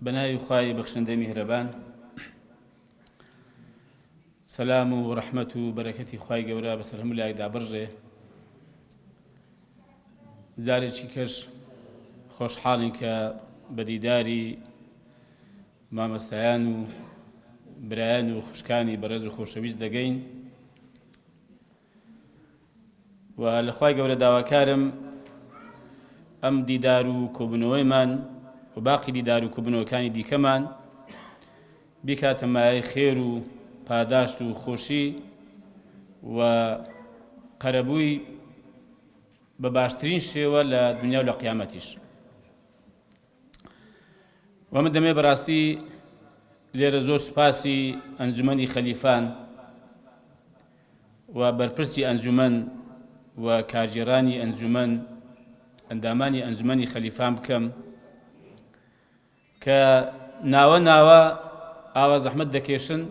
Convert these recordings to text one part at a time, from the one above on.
بەناوی خوای بەخشندەی میهرەبان، سەلام و ڕەحمەت و بەرەکەتی خوای گەورە بەسەر هەموو لایەکدا بڕژێ. جارێکی کەش خۆشحاڵین کە بە دیداری مامۆستایان و برایان و خوشکانی بەڕێز و خۆشەویست دەگەین و لە خوای گەورە داواکارم ئەم دیدار و کۆبوونەوەیمان و باقی دیدار و کۆبوونەوەکانی دیکەمان بیکاتە مایەی خێر و پاداشت و خۆشی و قەرەبووی بە باشترین شێوە لە دنیا و لە قیامەتیش. و من دەمێ بەڕاستی لێرە زۆر سوپاسی ئەنجومەنی خەلیفان و بەرپرسی ئەنجومەن و کارژێڕانی ئەنجومەن ئەندامانی ئەنجومەنی خەلیفان بکەم کە ناوە ناوە ئاوا زەحمەت دەکێشن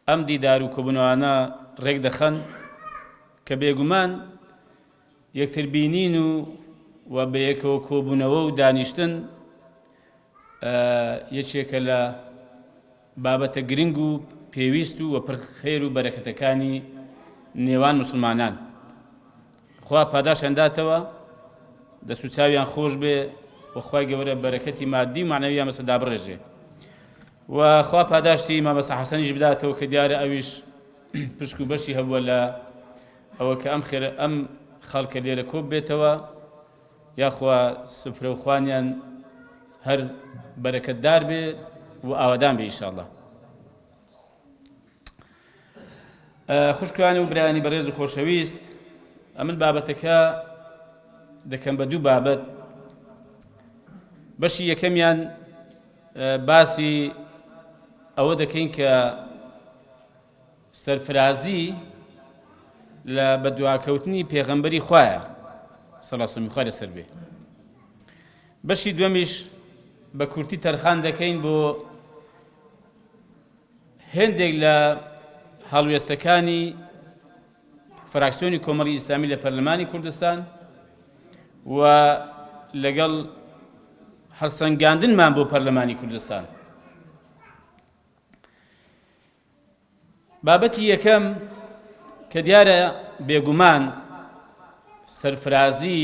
ئەم دیدار و کۆبوونەوانە ڕێک دەخەن کە بێگومان یەکتر بینین و بە یەکەوە کۆبوونەوە و دانیشتن یەکێکە لە بابەتە گرنگ و پێویست و پڕ خێر و بەرەکەتەکانی نێوان موسڵمانان. خوا پاداشیان داتەوە، دەست و چاویان خۆش بێ و خوای گەورە بەرەکەتی مادی و معنەویان بەسەردا بڕێژێ و خوا پاداشتی مامۆستا حەسەنیش بداتەوە کە دیارە ئەویش پشک و بەشی هەبووە لە ئەوە کە ئەم خەڵکە لێرە کۆب بێتەوە، یاخوا سفرە و خوانیان هەر بەرەکەتدار بێ و ئاوادان بێ ئینشاءڵڵا. خوشکوانی و برایانی بەڕێز و خۆشەویست، ئەمن بابەتەکە دەکەم بە دوو بابەت. بەشی یەکەمیان باسی ئەوە دەکەین کە سەرفرازی لە بەدواکەوتنی پێغەمبەری خوایە سەڵاسەمی خوا لەسەر بێ. بەشی دووەمیش بە کورتی تەرخان دەکەین بۆ هێندێک لە هەڵوێستەکانی فراکسیۆنی کۆمەڵی ئیسلامی لە پەرلەمانی کوردستان و لەگەڵ هەڵسەنگاندنمان بۆ پەرلەمانی کوردستان. بابەتی یەکەم کە دیارە بێگومان سەرفرازی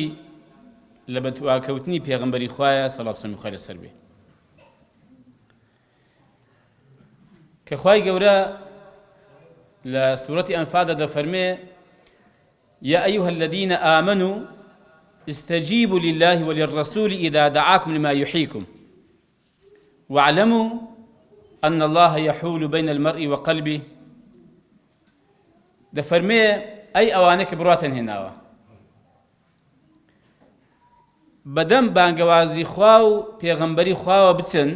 لە بەدواکەوتنی پێغەمبەری خوایە سەڵاوسەمی خوای لەسەر بێ، کە خوای گەورە لە سوورەتی ئەنفالدا دەفەرمێ: يا أيها الذين آمنوا استجيبوا لله وللرسول إذا دعاكم لما يحييكم واعلموا أن الله يحول بين المرء وقلبه. دەفەرمێ ئەی ئەوانە کە بڕاتەن هێناوە بەدەم بانگەوازی خوا و پێغەمبەری خواوە بچن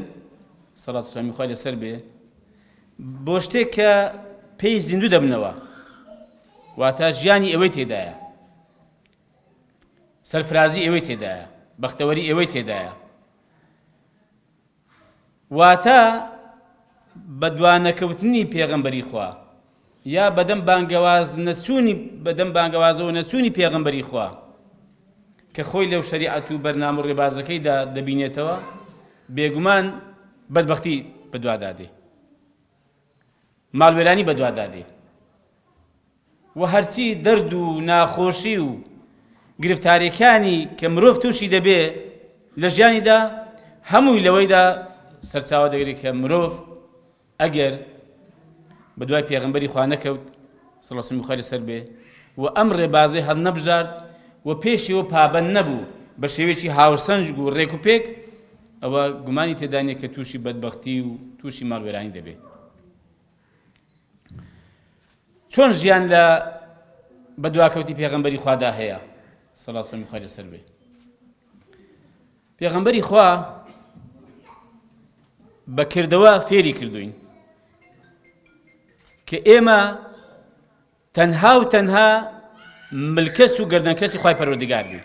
سەڵات و سەلامی خوای لەسەر بێ بۆ شتێک کە پێی زیندوو دەبنەوە، واتە ژیانی ئێوەی تێدایە، سەرفرازی ئێوەی تێدایە، بەختەوەری ئێوەی تێدایە، واتە بەدوانەکەوتنی پێغەمبەری خوا یا بەدەم بانگەوازەوە نەچوونی پێغەمبەری خوا کە خۆی لەو شەریعەت و بەرنامە و ڕێبازەکەیدا دەبینێتەوە، بێگومان بەدبەختی بەدوادادێ، ماڵوێرانی بەدوادادێ و هەرچی دەرد و ناخۆشی و گرفتاریەکانی کە مرۆڤ تووشی دەبێ لە ژیانیدا هەمووی لەوەیدا سەرچاوە دەگرێت کە مرۆڤ ئەگەر بە دوای پێغەمبەری خوا نەکەوت سەڵاسەمی خوای لەسەر بێ و ئەم ڕێبازەی هەڵ نەبژارد و پێشیەوە پابەند نەبوو بە شێوەیەکی هاوسەنج و ڕێک و پێک، ئەوە گومانی تێدا نییە کە تووشی بەدبەختی و تووشی ماڵوێرانی دەبێت. چۆن ژیان لە بەدواکەوتی پێغەمبەری خوادا هەیە سەڵاسەمی خوای لەسەر بێ؟ پێغەمبەری خوا بەکردەوە فێری کردوین کە ئێمە تەنها و تەنها ملکەس و گەردەنکەسی خوای پەروەردگار بین،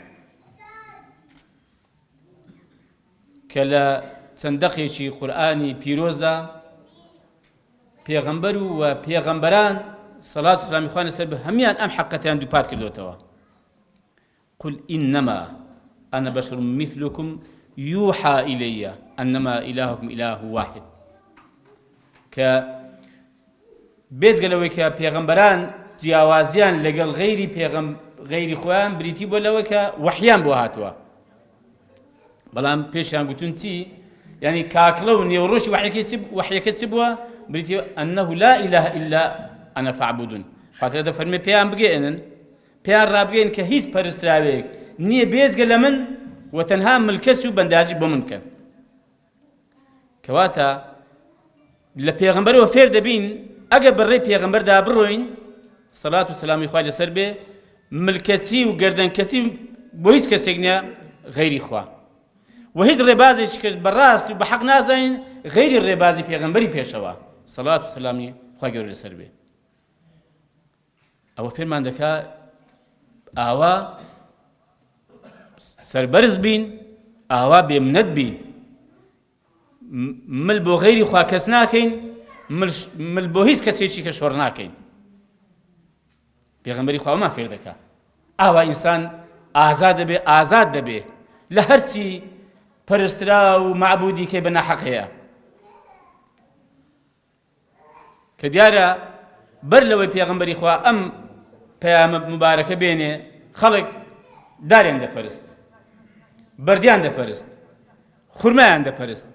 کە لە چەندەقێکی قورئانی پیرۆزدا پێغەمبەر و پێغەمبەران سەڵات و سەلامی خوای لەسەر بێ هەمیان ئەم حەقەتیان دووپات کردوتەوە. قل إنما أنا بشر مثلكم يوحى إلي أنما إلهكم إله واحد کە بێزگە لەوەی کە پێغەمبەران جیاوازیان لەگەڵ غەیری خۆیان بریتی بۆ لەوەی کە وەحیان بۆ هاتووە بەڵام پێشیان گوتون چی یعنی کاکڵە و نێوڕۆژی وەحیەکە چی بووە بریتی ئەنەه لا إله إلا أنا فاعبدون خاطر دەفەرمێ پێیان بگەێنن پێیان ڕابگەین کە هیچ پەرستراوێک نییە بێزگە لە من و تەنها ملکەس و بەنداجی بۆ من بکەن کەواتە لە پێغەمبەرەوە فێر دەبین ئەگە بەڕێی پێغەمبەردا بڕۆین سەڵات و سەلامی خوای لەسەر بێ ملکەچی و گەردەنکەچی بۆ هیچ کەسێک نییە غەیری خوا و هیچ ڕێبازێکی کەس بەڕاست و بە حەق نازانین غەیری ڕێبازی پێغەمبەری پێشەوە سەڵات و سەلامی خوای گەورە لەسەر بێ ئەوە فێرمان دەکا ئاوا سەربەرز بین ئاوا بێمنەت بین مل بۆ غەیری خوا کەس ناکەین مل بۆ هیچ کەسێکی کە شۆڕ ناکەین پێغەمبەری خوا وەما فێر دەکا ئاوا ئینسان ئازاد دەبێ لە هەرچی پەرسترا و معبودی کەی بە ناحەق هەیە کە دیارە بەر لەوەی پێغەمبەری خوا ئەم پەیامە مبارەکە بێنێ خەڵک داریان دەپەرست بەردیان دەپەرست خورمایان دەپەرست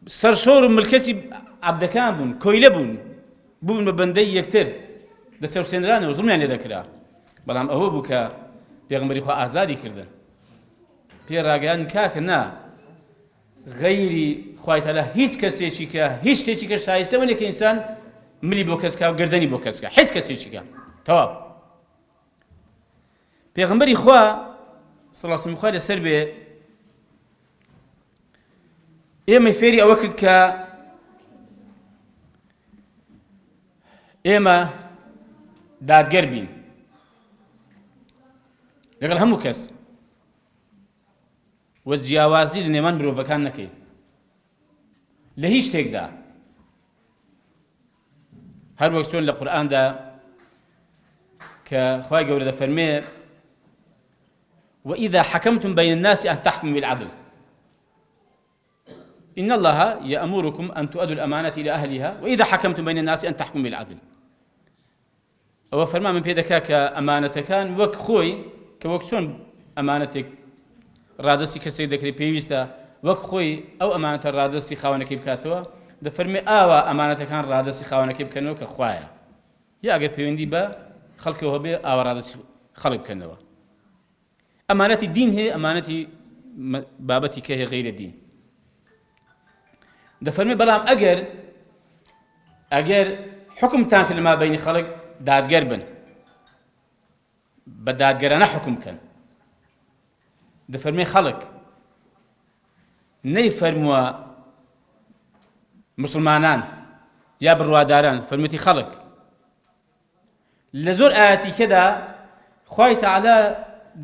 سەرشۆڕ و ملکەسی عەبدەکان بوون کۆیلە بوون بە بەندەی یەکتر دەچەوسێنرانەوە زوڵمیان لێ دەکرا بەڵام ئەوە بوو کە پێغەمبەری خوا ئازادی کردن پێ ڕاگەیان کاکە نا غەیری خوای تەعالا هیچ کەسێکی کە هیچ شتێکی کە شایستە وەنێ کە ئینسان ملی بۆ کەس کا و گردەنی بۆ کەس کا هیچ کەسێکی کە تەواو پێغەمبەری خوا سەڵا سەمی خوای لەسەر بێ ئێمە فێری ئەوە کرد کە ئێمە دادگەر بین لەگەڵ هەموو کەس و جیاوازی لە نێوان مرۆڤەکان نەکەین لە هیچ شتێکدا هەر وەک چۆن لە قورئاندا کە خوای گەورە دەفەرمێ وإذا حكمتم بين الناس أن تحكموا بالعدل إن الله يأمركم أن تؤدوا الأمانة إلى أهلها وإذا حكمتم بين الناس أن تحكموا بالعدل أو فرما من بيدك كأمانة كان وك خوي كوك شون أمانتك رادسي كسيد ذكري بيويستا وك خوي أو أمانة رادسي خوانا كيف كاتوا ده فرمي آوا أمانة كان رادسي خوانا كيف كانوا كخوايا يا أجر بيوندي با خلقه هو بي آوا رادسي خلق كانوا أمانة الدين هي أمانة بابتي كهي غير الدين دەفەرمێ بەڵام ئەگەر حکمتان کرد لەما بەینی خەڵک دادگەر بن بە دادگەرانە حکم بکەن دەفەرمێ خەڵک نەیفەرمووە مسلمانان یا بڕواداران فەرموویەتی خەڵک لە زۆر ئایەتیکەدا خوای تەعالا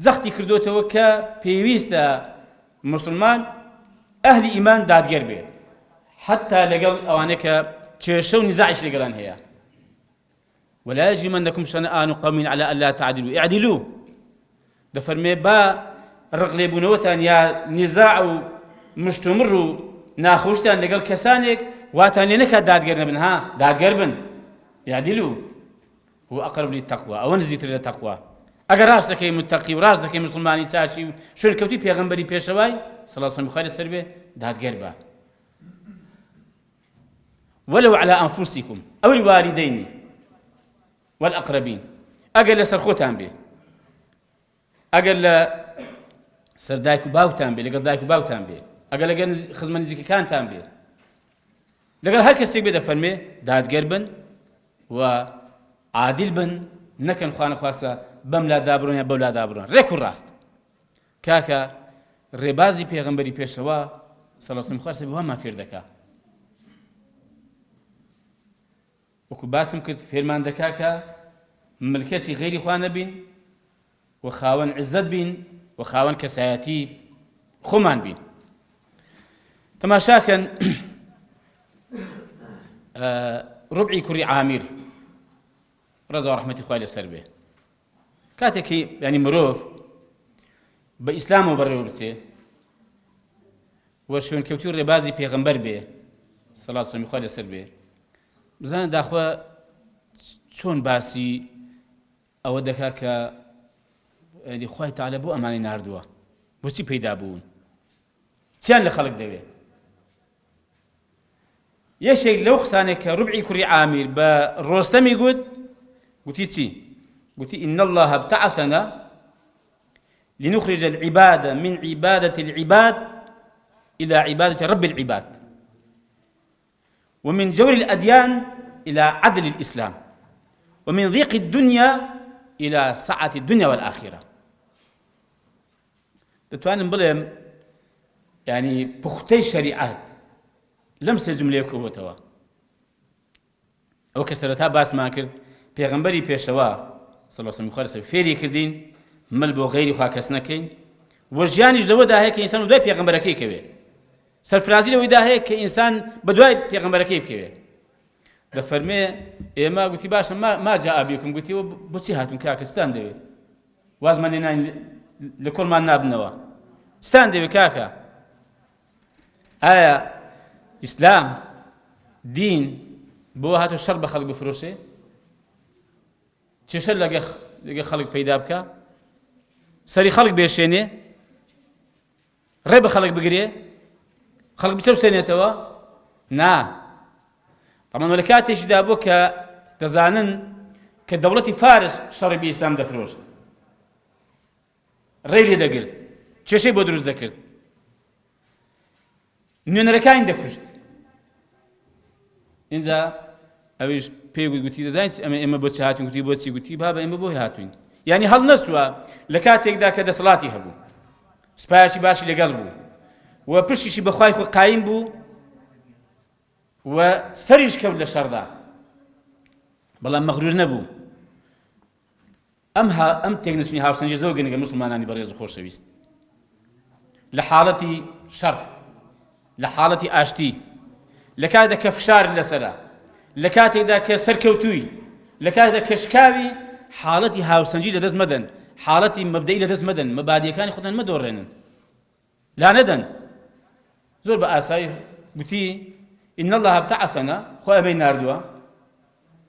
جەختی کردوتەوە کە پێویستە مسلمان ئەهلی ئیمان دادگەر بێ حتى لقل أوانك تشيشوا نزاعش لقلان هي ولا يجرمنكم شنآن قوم على ألا تعدلوا اعدلوا دفرمي با رغلبونوتان يا نزاع مستمر ناخوشتان لقل كسانك واتان لنك دادقرن بن ها دادقربن يعدلوا هو أقرب للتقوى أو نزيت للتقوى أجر راسك متقي وراسك مسلماني تاشي شو الكوتي بيغمبري بيشواي صلى الله عليه وسلم خير السربة دادقربا ولو على أنفسكم أو الوالدين والأقربين أقل لسرخوتان به أقل سردايك باوتان به لقل دايك باوتان به أقل خزمان نزيكي كانتان به لقل هر كسيك بدا فرمي داد قربن وعادل بن نكن خوانا خواستا بملا دابرون يا بولا دابرون ريكو راست كاكا ربازي پیغمبري پیشوا صلى الله عليه وسلم خواستا بها ما فيردكا وەکو باسم کرد فێرمان دەکا کە ملکەسی غەیری خوا نەبین و خاوەن عزت بین و خاوەن کەسایەتی خۆمان بین تەماشاکەن ڕوبعی کوڕی عامیر ڕەزا و ڕەحمەتی خوای لەسەر بێ کاتێکی ینی مرۆڤ بە ئیسلامەوە بەڕێوە بچێ وە شوێنکەوتی و ڕێبازی پێغەمبەر بێ سەڵات سەمی خوا لەسەر بێ. بزانە داخوا چۆن باسی ئەوە دەکا کە خوای تەعالە بۆ ئەمانەی ناردووە، بۆچی پەیدا بوون، چیان لە خەڵک دەوێت. یەشێک لەو قسانێک کە ڕوبعی کوڕی عامیر بە ڕۆستەمی گوتی چی؟ گوتی إن الله ابتعثنا لنخرج العباد من عبادة العباد إلى عبادة رب العباد ومن جور الأديان إلى عدل الإسلام ومن ضيق الدنيا إلى سعة الدنيا والآخرة. دەتوانم بڵێم يعني پوختەی شەریعەت لەم سێ جملەیە کۆبووەتەوە. ئەوە کە سەرەتا باسمان کرد پێغەمبەری پێشەوە سەڵڵەه عەلەیهی وسەلەم فێری کردین مەل بۆ غەیری خوا کەس نەکەین، وە ژیانیش لەوەدا هەیە کە ئینسان بە دوای پێغەمبەرەکەی کەوێ، سەرفرازی لەوەیدا هەیە کە ئینسان بە دوای پێغەمبەرەکەی بکەوێ. دەفەرمێ ئێمە گوتی باشە ما جاء بكم، گوتیوە بۆچی هاتون کاکە ستان دەوێت، وازمان لێنان لە کۆڵمان نابنەوە، ستان دەوێت کاکە. ئایا ئیسلام دین بۆ هاتۆ شەڕ بە خەڵک بفرۆشێ، چێشە لەگە خەڵک پەیدا بکە، سەری خەڵک بێشێنێ، ڕێ بە خەڵک بگرێ، خەڵک بچەوسێنێتەوە؟ نا. طبعا لە کاتێکیدا بوو کە دەزانن کە دەوڵەتی فارس شەڕی بە ئیسلام دەفرۆشت، ڕێی لێ دەگرت، کێشەی بۆ دروست دەکرد، نوێنەرەکانی دەکوشت. اینجا ئەویش پێی گوتی دەزانیت ئێمە بۆچی هاتوین؟ گوتی بۆچی؟ گوتی بابە ئێمە بۆی هاتوین، یعنی هەڵ نەچووە لە کاتێکدا کە دەسەڵاتی هەبوو، سوپایەکی باشی لەگەڵ بوو و پشتیشی بەخوای خۆی قایم بوو و سەریش کەوت لە شەڕدا، بەڵام مەغرور نەبوو. ئەم تێکنەچوونی هاوسەنجی زۆر گرنگە موسڵمانانی بەڕێز و خۆشەویست. لە حاڵەتی شەڕ، لە حاڵەتی ئاشتی، لە کاتێکدا کە فشار لەسەرە، لە کاتێکدا کە سەرکەوتووی، لە کاتێکدا کە شکاوی، حاڵەتی هاوسەنجی لەدەست مەدەن، حاڵەتی مەبدەئی لەدەست مەدەن، مەبادیەکانی خۆتان مەدۆڕێنن، لا نەدەن. زۆر بە ئاسایی گوتی إن الله ابتعثنا، خۆ ئەمەی ناردووە،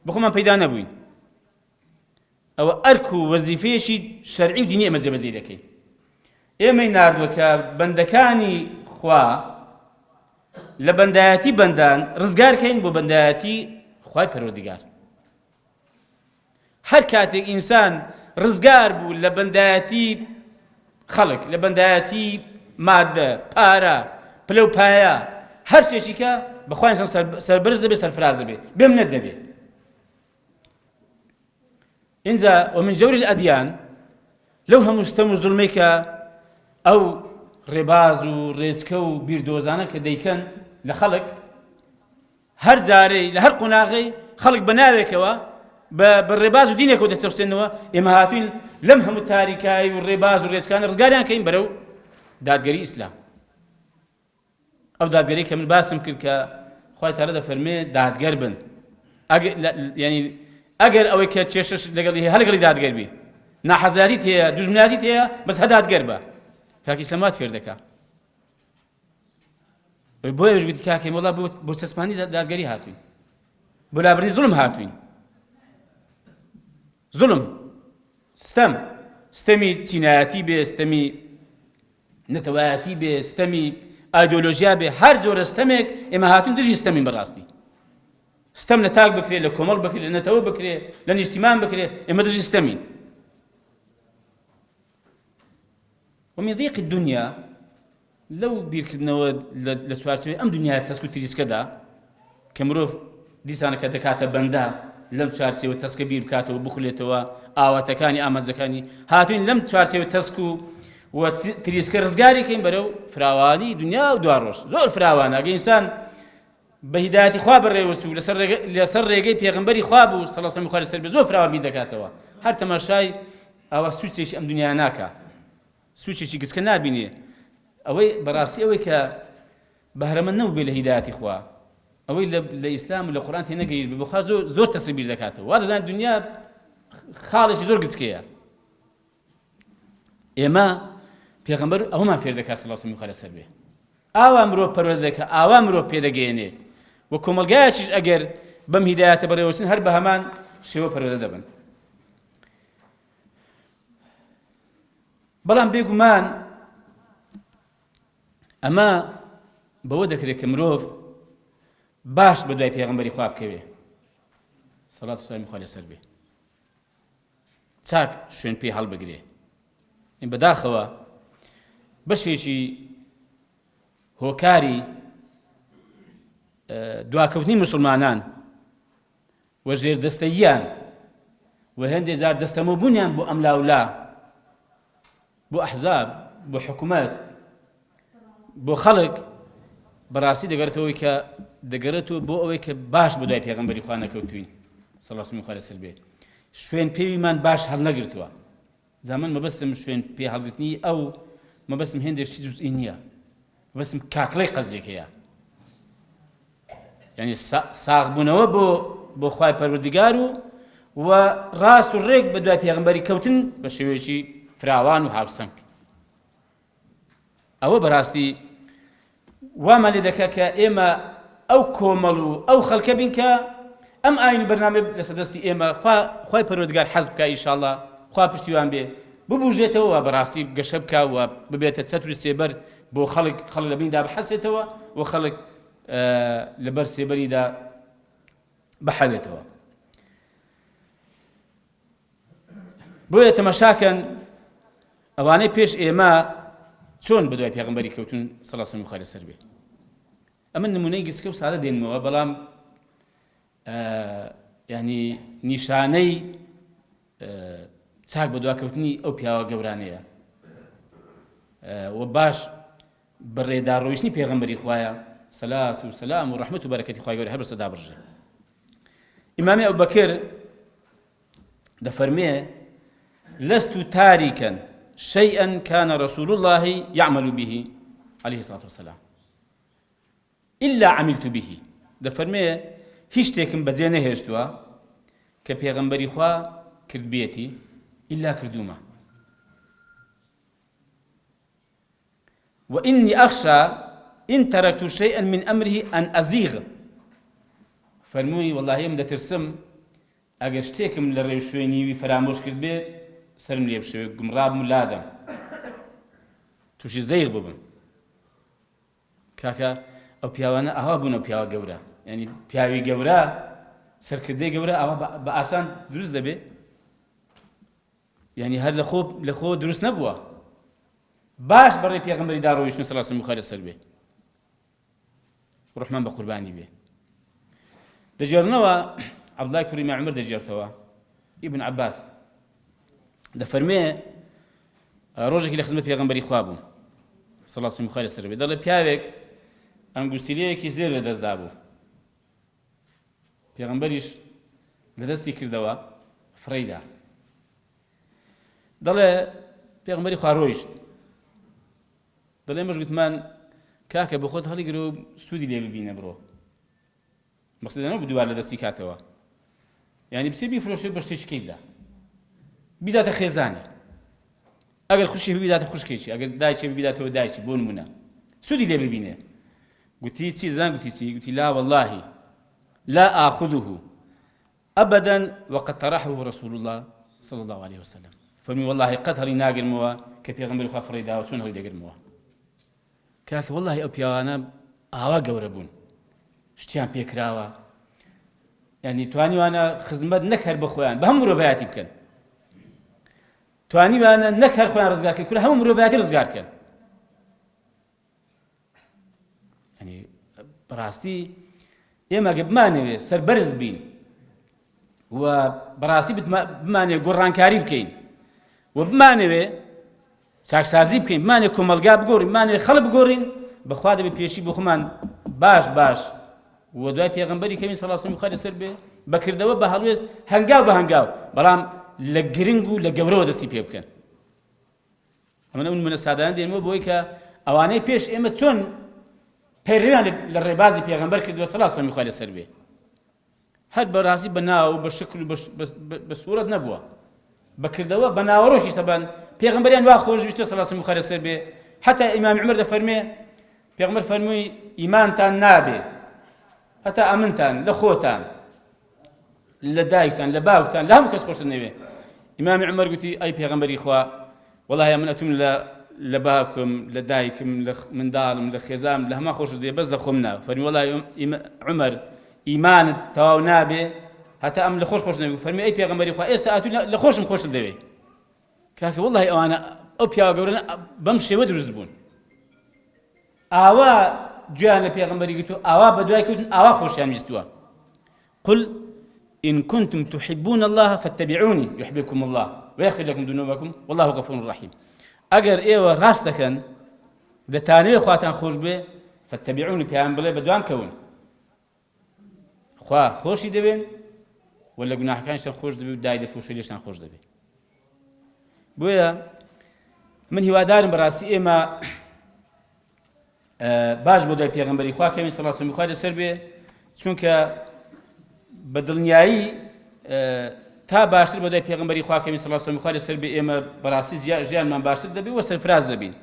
بخۆمان پەیدا نەبووین. ئەوە ئەرک و وەزیفەیەکی شەرعی و دینی ئێمە جێبەجێ دەکەین. ئێمەی ناردووە کە بەندەکانی خوا لە بەندایەتی بەندان ڕزگارکەین بۆ بەندایەتی خوای پەروەردیگار. هەر کاتێک ئینسان ڕزگار بوو لە بەندایەتی خەڵک، لە بەندایەتی مادە، پارە، پلە و پایە، هەر شتێکی کە بەخوای ئینسان سەربەرز دەبێت، سەرفراز دەبێت، بێمنەت دەبێت. اینجا ومن جور الأديان لەو هەموو ستەم و زوڵمەی کە ئەو ڕێباز و ڕێچکە و بیردۆزانە کە دەیکەن لە خەڵک، هەر جارەی لە هەر قوناغی خەڵک بە ناوێکەوە بە ڕێباز و دینێکەوە دەسەوسێنەوە، ئێمە هاتوین لەم هەموو تاریکایی و ڕێباز و ڕێچکانە ڕزگاریان کەین بەرەو دادگەری ئیسلام. ئەو دادگەری کە من باسم کرد کە خوای تەعالە دەفەرمێ دادگەر بن، یعنی ئەگەر ئەوەی کە کێشەش لەگەڵی هەیە لەگەڵی دادگەر بی، ناحەزاریت هەیە، دوژمنایەتیت هەیە، بەس هە دادگەر بە. کاکی ئیسلامات فێر دەکا. بۆ ئێوەش گوتی کاکەی وەڵا بۆ چەسپانی دادگەری هاتوین، بۆ لابردنی زوڵم هاتوین. زوڵم، ستەمی چینایەتی بێ، ستەمی نەتەوایەتی بێ، ستەمی ئایدۆلۆژیا بێ، هەر جۆرە ستەمێک ئێمە هاتوین دژی ستەمین بەڕاستی. ستەم لە تاک بکرێ، لە کۆمەڵ بکرێ، لە نەتەوە بکرێ، لە نیشتیمان بکرێ، ئێمە دژی ستەمین. ومن ضيق الدنيا لو بیرکردنەوە لە چوارچێوەی ئەم دنیای تەسک و تریسکەدا کە مرۆڤ دیسانە کە دەکاتە بەندا لەم چوارچێوە تەسکە بیر بکاتەوە بخولێتەوە ئاواتەکانی ئامانجەکانی، هاتوین لەم چوارچێوە تەسک و تریسکە ڕزگاریکەین بەرەو فراوانی دنیا و دواڕۆژ. زۆر فراوانە ئەگە ئینسان بە هیدایەتی خوا بەڕێوەچوو لەسەر ڕێگەی پێغەمبەری خوا بوو صلی الله علیه و سلم لەسەر بێ، زۆر فراوان بیر دەکاتەوە. هەر تەماشای ئەوە سوچێکی ئەم دنیا ناکە، سوچێکی گچکە نابینێ. ئەوەی بەڕاستی ئەوەی کە بەهرەمەند نەبوو بێ لە هیدایەتی خوا، ئەوەی لە ئیسلام و لە قورئان تێنەگەیشت بێ، بەخوا زۆر تەسک بیر دەکاتەوە. وا دەزانێت دنیا خاڵێکی زۆر گچکەیە. ئێمە پێغەمبەر ئەومان فێر دەکات صلی الله علیه و سلم لەسەر بێ، ئاوا مرۆڤ پەروەردە دەکە ئاوا مرۆڤ پێدەگەێنێ و کۆمەلگایەکیش ئەگەر بەم هیدایەتە بەڕێوەچن هەر بە هەمان شێوە پەروەردە دەبن. بەڵام بێگومان ئەمە بەوە دەکرێت کە مرۆڤ باش بە دوای پێغەمبەری خوا بکەوێ سەڵات و سەلامی خوا لەسەر بێ، چاک شوێن پێی هەڵبگرێ. بەداخەوە بەشێکی هۆکاری دواکەوتنی موسڵمانان و ژێردەستەییان و هەندێک جار دەستەمەبوونیان بۆ ئەم لاولا، بۆ ئەحزاب، بۆ حکوومەت، بۆ خەڵک بەڕاستی دەگەڕێتەوە بۆ ئەوەی کە باش بە دوای پێغەمبەری خوا نەکەوتوین سەڵات و سەلامی خوا لەسەر بێ. شوێن پێویمان باش هەڵ نەگرتووە. زامان مەبەستم شوێن پێ هەڵگرتنی ئەو مەبەستم هێندێکی جوزئی نییە، مەبەستم کاکڵەی قەزێک هەیە، یعنی ساغبوونەوە بۆ خوای پەروەردگار و ڕاست و ڕێک بە دوای پێغەمبەری کەوتن بە شێوەیەکی فراوان و هاوسەنگ. ئەوە بەڕاستی وامان لێ دەکات کە ئێمە ئەو کۆمەڵ و ئەو خەڵکە بین کە ئەم ئاین و بەرنامە لەسەردەستی ئێمە خوای پەروەردگار حەز بکە ئینشاءڵڵا، خوا پشتیوان بێ ببوژێتەوە و بەڕاستی گەشە بکە و ببێتە چەتری سێبەر بۆ خەڵک لە بیندا بحەسێتەوە و خەڵک لەبەر سێبەریدا بەحەوێتەوە. بۆیە تەماشاکەن ئەوانەی پێش ئێمە چۆن بە دوای پێغەمبەری کەوتون سەڵات و سەلامی خوا لەسەر بێ. ئەمە نمونەی گسکە و سادە دێنمەوە، بەڵام یعنی نیشانەی چاک بە دواکەوتنی ئەو پیاوە گەورانەیە و باش بەڕێداڕۆیشتنی پێغەمبەری خوایە سەلات و سەلام و ڕەحمەت و بەرەکەتی خوای گەورە هەر بەسەر دابڕژێ. ئیمامی ئەبوبەکر دەفەرمێ لست تاركا شيئا كان رسول الله يعمل به عليه الصلاة والسلام إلا عملت به. دەفەرمێ هیچ شتێکم بەجێ نەهێشتووە کە پێغەمبەری خوا کرد بێتی إلا کردومە. وإني أخشى إن تركت شيئا من أمره أن أزيغ. فەرمووی وەڵڵاهی من دەترسم ئەگەر شتێکم لە ڕێو شوێنیوی فرامۆش کرد بێ سەرم لێ بشێ گمڕابم و لادەم تووشی زەیغ ببم. کاکە ئەو پیاوانە ئاوا بوون، ئەو پیاوە گەورە، یعنی پیاوی گەورە سەرکردەی گەورە ئاوا بە ئاسان دروست دەبێ، یعنی هەر لە خۆ دروست نەبووە، باش بەڕێ پێغەمبەری داڕۆیشتن سەڵات و سەلامی خوا لەسەر بێ ڕحمان بە قوربانی بێ. دەجێڕنەوە عەبدوڵای کوڕی مەعمەر دەجێڕتەوە ئیبن عەباس دەفەرمێ ڕۆژێکی لە خزمەت پێغەمبەری خوا بوو سەڵات و سەلامی خوا لەسەر بێ، دەڵێ پیاوێک ئەنگوستیلەیەکی زێر لە دەستدا بوو، پێغەمبەریش لە دەستی کردەوە فڕەیدا. دەڵێ پێغەمبەری خوا ڕۆیشت، دەڵێ ئێمەش گوتمان کاکە بە خۆت هەڵیگرە و سوودی لێ ببینە بڕۆ، مەقسەدەنەوە بدوار لە دەستی کاتەوە، یعنی بچێ بیفرۆشێ بە شتێکی بدا بیداتە خێزانی، ئەگەر خوشی بیداتە خوشکێکی، ئەگەر دایکی بیداتەوە دایکی، بۆ نمونە سوودی لێ ببینێ. گوتی چی زان؟ گوتی چی؟ گوتی لا والله لا آخذه أبدا وقد طرحه رسول الله صلى الله عليه وسلم. فەرمی والله قەت هەڵی ناگرمەوە کە پێغەمبەری خوا فڕێداوە چۆن هەڵی دەگرمەوە. کاکە والله ئەو پیاوانە ئاوا گەورە بوون، شتیان پێکراوە، یعنی توانیوانە خزمەت نەکەر بە خۆیان بە هەموو مرۆڤایەتی بکەن، توانیوانە نەکەر خۆیان ڕزگارکەن، کورە هەموو مرۆڤایەتی ڕزگارکەن. یعنی بەڕاستی ئێمە ئەگە بمانەوێ سەربەرز بین و بەڕاستی بمانێ گۆڕانکاری بکەین و بمانەوێ چاکسازی بکەین، بمانێ کۆمەلگا بگۆڕین، بمانێ خەڵک بگۆڕین، بەخوا دەبێ پێشی بۆ خۆمان باش و دوای پێغەمبەری کەوین سەڵات و سەلامی خوا لەسەر بێ بەکردەوە بە هەڵوێست هەنگاو بە هەنگاو، بەڵام لە گرنگ و لە گەورەوە دەستی پێ بکەن. ئەمە نمونە سادانە دێنمەوە بۆی کە ئەوانەی پێش ئێمە چۆن پەیڕەویان لە ڕێبازی پێغەمبەر کردووە سەڵات و سەلامی خوا لەسەر بێ، هەر بەڕاستی بە ناو و بە شکل و بە سوورەت نەبووە، بەکردەوە بە ناوەڕۆژی تەبەن پێغەمبەریان وا خۆشویستە سەڵات و سەلامی خوا لەسەر بێ. حتا ئیمامی عومەر دەفەرمێ پێغەمبەر فەرمووی ئیمانتان نابێ هەتا ئەمنتان لە خۆتان لە دایکتان لە باوکتان لە هەموو کەس خۆشتان نەوێ. ئیمامی عومەر گوتی ئەی پێغەمبەری خوا وەڵاهی من ئەتوم لە باوکم لە دایکم لە منداڵم لە خێزام لە هەما خۆش دێ بەس لە خۆم نا. فەرمی وەڵاهی عومەر ئیمانت تەواو نابێ هەتا ئەم لە خۆش نەوێ. فەرمی ئەی پێغەمبەری خوا ئێستا ئەتوو لە خۆشم خۆشت دەوێ. کاکە وەڵاهی ئەوانە ئەو پیاوە گەورەن بەم شێوە دروست بوون. ئاوا گویان لە پێغەمبەری گرتو ئاوا بەدوای کەوتن ئاوا خۆشیان ویستووە. قل إن كنتم تحبون الله فاتبعوني يحببكم الله ويغفر لكم ذنوبكم والله غفور رحيم. ئەگەر ئێوە ڕاست دەکەن دەتانەوێت خواتان خۆش بێ فاتبعوني پێیان بڵێ بەدوام کەون خوا خۆشی دەبێن و لە گوناحەکانیشتان خۆش دەبێ و دای دەپۆشێ لێشتان خۆش دەبێ. بۆیە من هیوادارم بەڕاستی ئێمە باش بۆ دوای پێغەمبەری خوا کەوین سەڵات و سەلامی خوا لەسەر بێ چونکە بە دڵنیایی تا باشتر بۆ دوای پێغەمبەری خوا کەوین سەڵات و سەلامی خوا لەسەر بێ ئێمە بەڕاستی ژیانمان باشتر دەبێ و سەرفراز دەبین.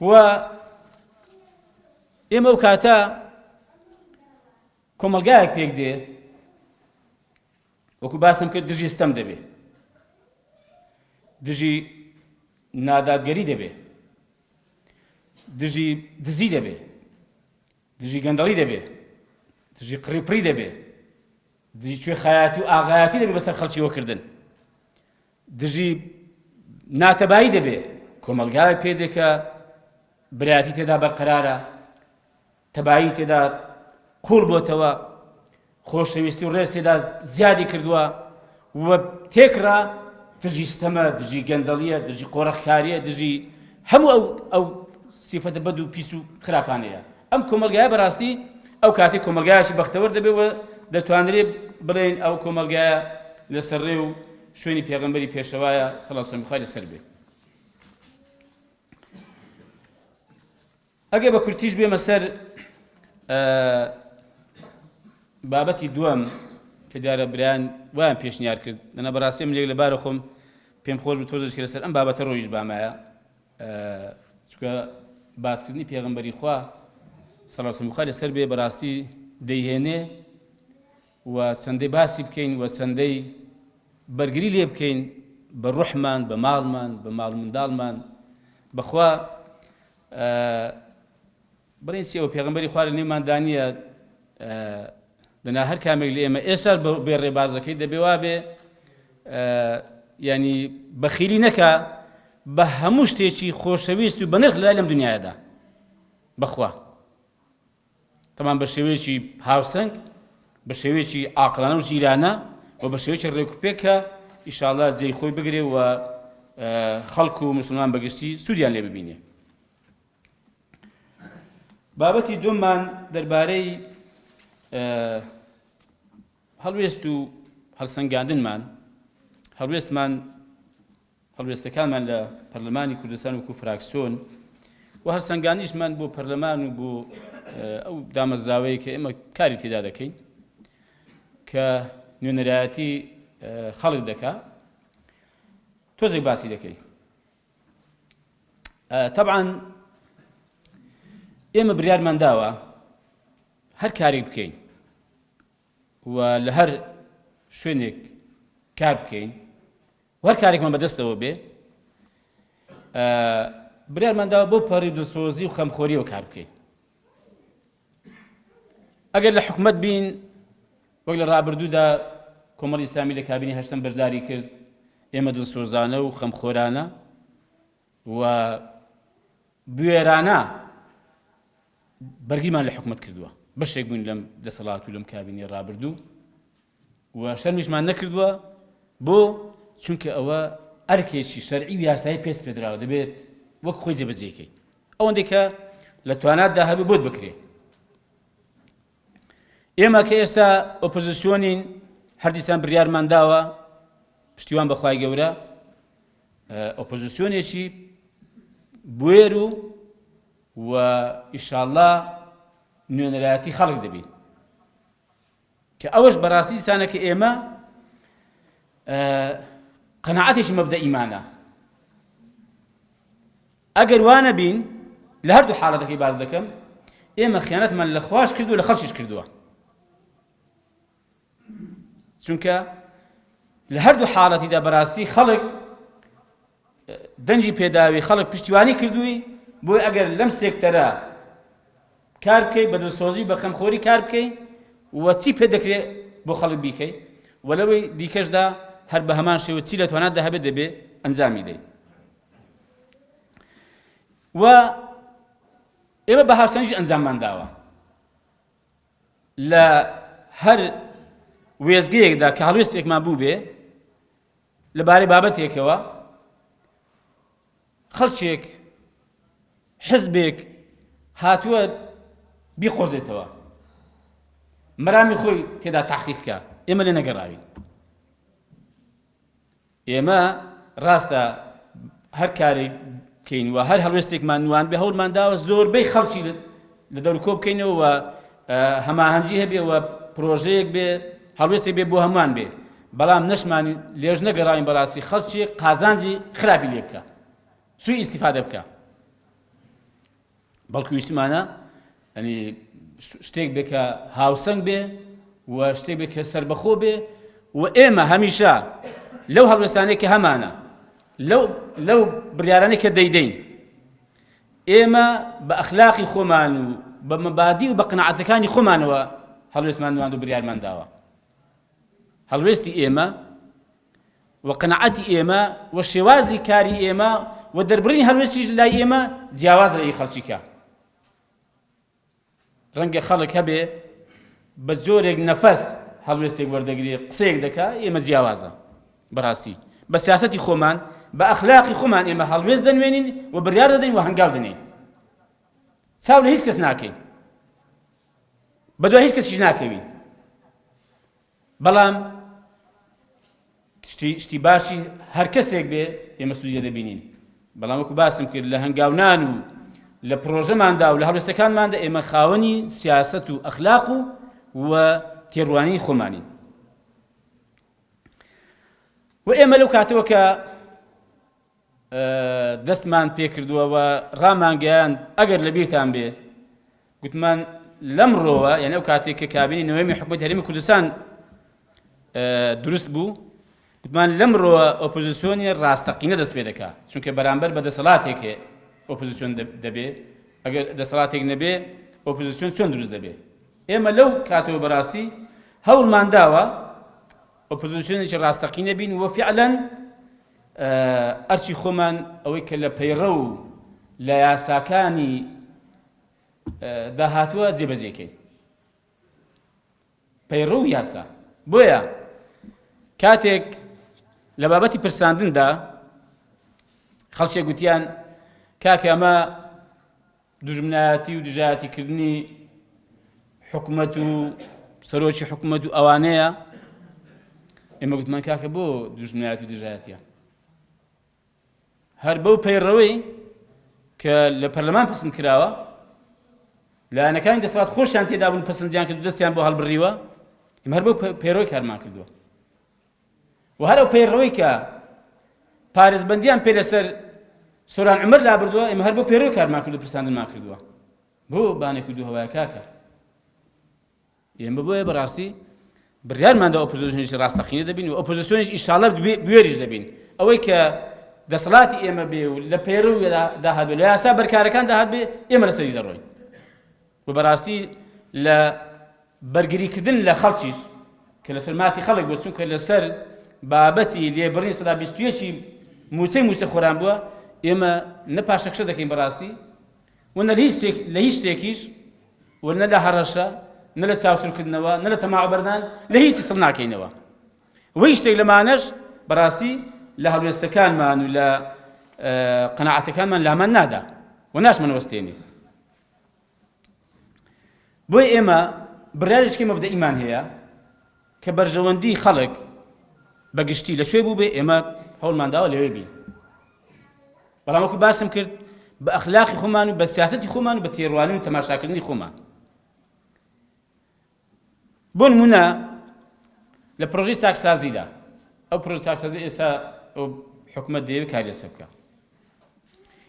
و ئێمە ئەو کاتە کۆمەلگایەک پێک دێ وەکو باسم کرد دژی ستەم دەبێ دژی نادادگەری دەبێ دژی دزی دەبێ دژی گەندەڵی دەبێ دژی قڕیپڕی دەبێ دژی کوێ خایاتی و ئاغایەتی دەبێ بەسەر خەڵکی وەکردن دژی ناتەبایی دەبێ. کۆمەلگایەک پێ دێ کە برایەتی تێدا بەرقەرارە تەبایی تێدا قوڵ بۆتەوە خۆشەویستی و ڕێز تێدا زیادی کردووە و تێکرا دژی ستەمە دژی گەندەڵیە دژی قۆڕەخکاریە دژی هەموو ئەو سیفەتە بەد و پیس و خراپانەیە. ئەم کۆمەلگایە بەڕاستی ئەو کاتێک کۆمەلگایەکی بەختەوەر دەبێ و دەتوانرێ بڵێن ئەو کۆمەلگایە لەسەر ڕێ و شوێنی پێغەمبەری پێشەوایە سەڵات و سەلامی خوا لەسەر بێ. ئەگە بە کورتیش بێمە سەر بابەتی دووەم کە دیارە برایان وایان پێشنیار کرد لەنە بەڕاستی من لێک لەبارە خۆم پێم خۆش بوو تۆزش کرد لەسەر ئەم بابەتە ڕۆیش بامایە چونکە باسکردنی پێغەمبەری خوا سەڵات و سەلامی خوا لەسەر بێ بەڕاستی دەیهێنێ و چەندەی باسی بکەین و چەندەی بەرگری لێ بکەین بە ڕوحمان بە ماڵمان بە ماڵ منداڵمان بەخوا بڕین چیەوە پێغەمبەری خوا لە نێومان دانیە دەنا هەر کامێک لە ئێمە ئێستاش بێ ڕێبازەکەی دەبێ وا بێ ینی بەخیلی نەکا بە هەموو شتێکی خۆشەویست و بە نرخ لای لەم دنیادا بەخوا تەمان بە شێوەیەکی هاوسەنگ بە شێوەیەکی عاقلانە و ژیرانە و بە شێوەیەکی ڕێکوپێک کە ئیشاڵڵا جێی خۆی بگرێ و خەڵک و مسلمان بەگشتی سوودیان لێ ببینێ. بابەتی دووەممان دەربارەی هەڵوێست و هەڵسەنگاندنمان هەڵوێستەکانمان لە پەرلەمانی کوردستان وەکو فراکسیۆن و هەڵسەنگاندنیشمان بۆ پەرلەمان و بۆ ئەو دامەزراوەیە کە ئێمە کاری تێدا دەکەین کە نوێنەرایەتی خەڵک دەکا تۆزێک باسی دەکەی. طبعاً ئێمە بریارمان داوە هەر کارێک بکەین و لە هەر شوێنێک کار بکەین و هەر کارێکمان بەدەستەوە بێ بریارمان داوە بۆ پەڕی دڵسۆزی و خەمخۆریەوە کار بکەین. ئەگەر لە حکومەت بین وەک لە ڕابردوودا کۆمەڵی ئیسلامی لە کابینی هەشتم بەشداری کرد ئێمە دڵسۆزانە و خەمخۆرانە و بوێرانە بەرگیمان لە حکومەت کردووە بەشێک بووین لەم دەسەڵات و لەم کابینی ڕابردوو و شەرمیشمان نەکردووە بۆ چونکە ئەوە ئەرکێکی شەرعی و یاسایی پێست پێدراوە دەبێت وەک خۆی جێبەجێکەی ئەوەندەی کە لە تواناتدا هەبێ بۆت بکرێ. ئێمە کە ئێستا ئۆپۆزیسیۆنین هەردیسان بڕیارمان داوە پشتیوان بەخوای گەورە ئۆپۆزیسیۆنێکی بوێر و ئیشاڵڵا نوێنەرایەتی خەڵک دەبین کە ئەوەش بەڕاستی دیسانە کە ئێمە قەناعەتێکی مەبدە ئیمانە ئەگەر وانە بین لە هەردوو حاڵەتەکەی باز دەکەم ئێمە خیانەتمان لە خوش کردو لە خەڵکیش کردووە چونکە لە هەردوو حاڵەتیدا بەڕاستی خەڵک دەنجی پێداوی خەڵک پشتیوانی کردووی بۆی ئەگەر لەم سێکتەرە کار بکەی بە دڵسۆزی بە خەمخۆری کار بکەی و چی پێ دەکرێت بۆ خەڵک بیکەی و لەوەی دیکەشدا هەر بە هەمان شێوە چی لە تواناتدا هەبێت دەبێ ئەنجامی دەی و ئێمە بە هاوسەنگیش ئەنجاممان داوە لە هەر وێزگەیەکدا کە هەڵوێستێکمان بوو بێ لەبارەی بابەتێکەوە خەڵکێک حزبێک هاتووە بیخۆزێتەوە مەرامی خۆی تێدا تاحقیقکە ئێمە لێ نەگەڕاوین ئێمە ڕاستە هەر کارێک بکەین و هەر هەڵوێستێکمان نوان بێ هەوڵمان داوە زۆربەی خەڵکی لە دەور کۆ بکەینەوە و هەماهەنگی هەبێ و پرۆژەیەک بێ هەڵوێستێک بێ بۆ هەمووان بێ بەڵام نەشمان لێژ نەگەڕاوین بەڕاستی خەڵکی قازانجی خراپی لێ بکە سوی ئیستیفادە بکە بەڵکو ویستمانە ئەنی شتێک بێ کە هاوسەنگ بێ و شتێک بێ کە سەربەخۆ بێ و ئێمە هەمیشە لەو هەڵوێستانەی کە هەمانە لەو بڕیارانەی کە دەیدەین ئێمە بە ئەخلاقی خۆمان و بە مەبادی و بە قناعەتەکانی خۆمانەوە هەڵوێستمان نواند و بڕیارمان داوە هەڵوێستی ئێمە و قناعەتی ئێمە و شێوازی کاری ئێمە و دەربڕینی هەڵوێستیش لای ئێمە جیاواز لە خەڵکیکە ڕەنگە خەڵک هەبێ بە زۆرێک نەفەس هەڵوێستێک وەردەگرێ قسەیەک دەکا ئێمە جیاوازە بەڕاستی بە سیاسەتی خۆمان بە ئەخلاقی خۆمان ئێمە هەڵوێست دەنوێنین و بڕیار دەدەین و هەنگاو دەنێین چاو لە هیچ کەس ناکەین بەدوای هیچ کەسیش ناکەوین بەڵام شتی باشی هەر کەسێک بێ ئێمە سوودیە دەبینین بەڵام وەکو باسم کرد لە هەنگاونان و لە پرۆژەماندا و لە هەڵوێستەکانماندا ئێمە خاوەنی سیاسەت و ئەخلاق و تێڕوانی خۆمانین و ئێمە لەو کاتەوە کە دەستمان پێکردووە و ڕامانگەیان ئەگەر لەبیرتان بێ گوتمان لەمڕۆوە یعنی ئەو کاتێک کە کابینی نوێمی حکومەتی هەرێمی کوردستان دروست بوو گوتمان لەمڕۆوە ئۆپۆزیسیۆنی ڕاستەقینە دەست پێ دەکات چونکە بەرامبەر بە دەسەڵاتێکێ ئۆپۆزیسیۆن دەبێ ئەگەر دەسەڵاتێک نەبێ ئۆپۆزیسیۆن چۆن دروست دەبێ ئێمە لەو کاتەوە بەڕاستی هەوڵمان داوە ئۆپۆزیسیۆنێکی ڕاستەقینە بین و فعلاً ئەرچی خۆمان ئەوەی کە لە پەیڕە و لە یاساکانی داهاتووە جێبەجێکەین پەیڕە و یاسا بۆیە کاتێک لە بابەتی پرساندندا خەڵکێک گوتیان کاکە ئەمە دوژمنایەتی و دژایەتیکردنی حکومەت و سەرۆکی حکومەت و ئەوانەیە ئێمە گوتمان کاکە بۆ دوژمنایەتی و دژایەتیە هەر بەو پەیڕەوەی کە لە پەرلەمان پەسەند کراوە لایەنەکانی دەسەڵات خۆشیان تێدا بوون پەسەندیان کرد و دەستیان بۆ هەڵبڕیوە ئێمە هەر بەو پەیڕەوەی کارمان کردووە و هەر ئەو پەیڕەوەی کە پارێزبەندیان پێ لەسەر سۆران عومەر لابردووە ئێمە هەر بۆ پەیڕەوەی کارمان کرد و پرساندنمان کردووە بۆ بانێک و دوو هەوای کاکە ئێمە بۆیە بەڕاستی بڕیارماندا ئۆپۆزیسیۆنێکی ڕاستەقینە دەبین و ئۆپۆزیسیۆنێک ئینشاڵڵا بوێریش دەبین ئەوەی کە دەسەڵاتی ئێمە بێ و لە پەیڕەوی داهات بێ لە یاسا بەرکارەکان داهات بێ ئێمە لەسەری دەڕۆین و بەڕاستی لە بەرگریکردن لە خەڵکیش کە لەسەر مافی خەڵک بۆ چونکە لەسەر بابەتی لێبڕین سەدا 21 موچەی خۆران بووە ئێمە نە پاشەکشە دەکەین بەڕاستی و نە لە هیچ شتێکیش و نە لە هەڕەشە نە لە چاوسورکردنەوە نە لە تەماعبەردان لە هیچی سڵ ناکەینەوە وەی شتێک لەمانەش بەڕاستی لە هەڵوێستەکانمان و لە قەناعەتەکانمان لامان نادا و ناشمان وەستێنێ بۆی ئێمە بڕیارێکی مەبدەئیمان هەیە کە بەرژەوەندی خەڵک بەگشتی لە شوێ بوو بێ ئێمە هەوڵمان داوە لەوێ بین بەڵام وەکو باسم کرد بە ئەخلاقی خۆمان و بە سیاسەتی خۆمان و بە تێڕوانی و تەماشاکردنی خۆمان بۆ نمونە لە پرۆژەی چاکسازیدا ئەو پرۆژەی چاکسازی ئێستا ئەو حکومەت دەیەوێت کاری لەسەر بکات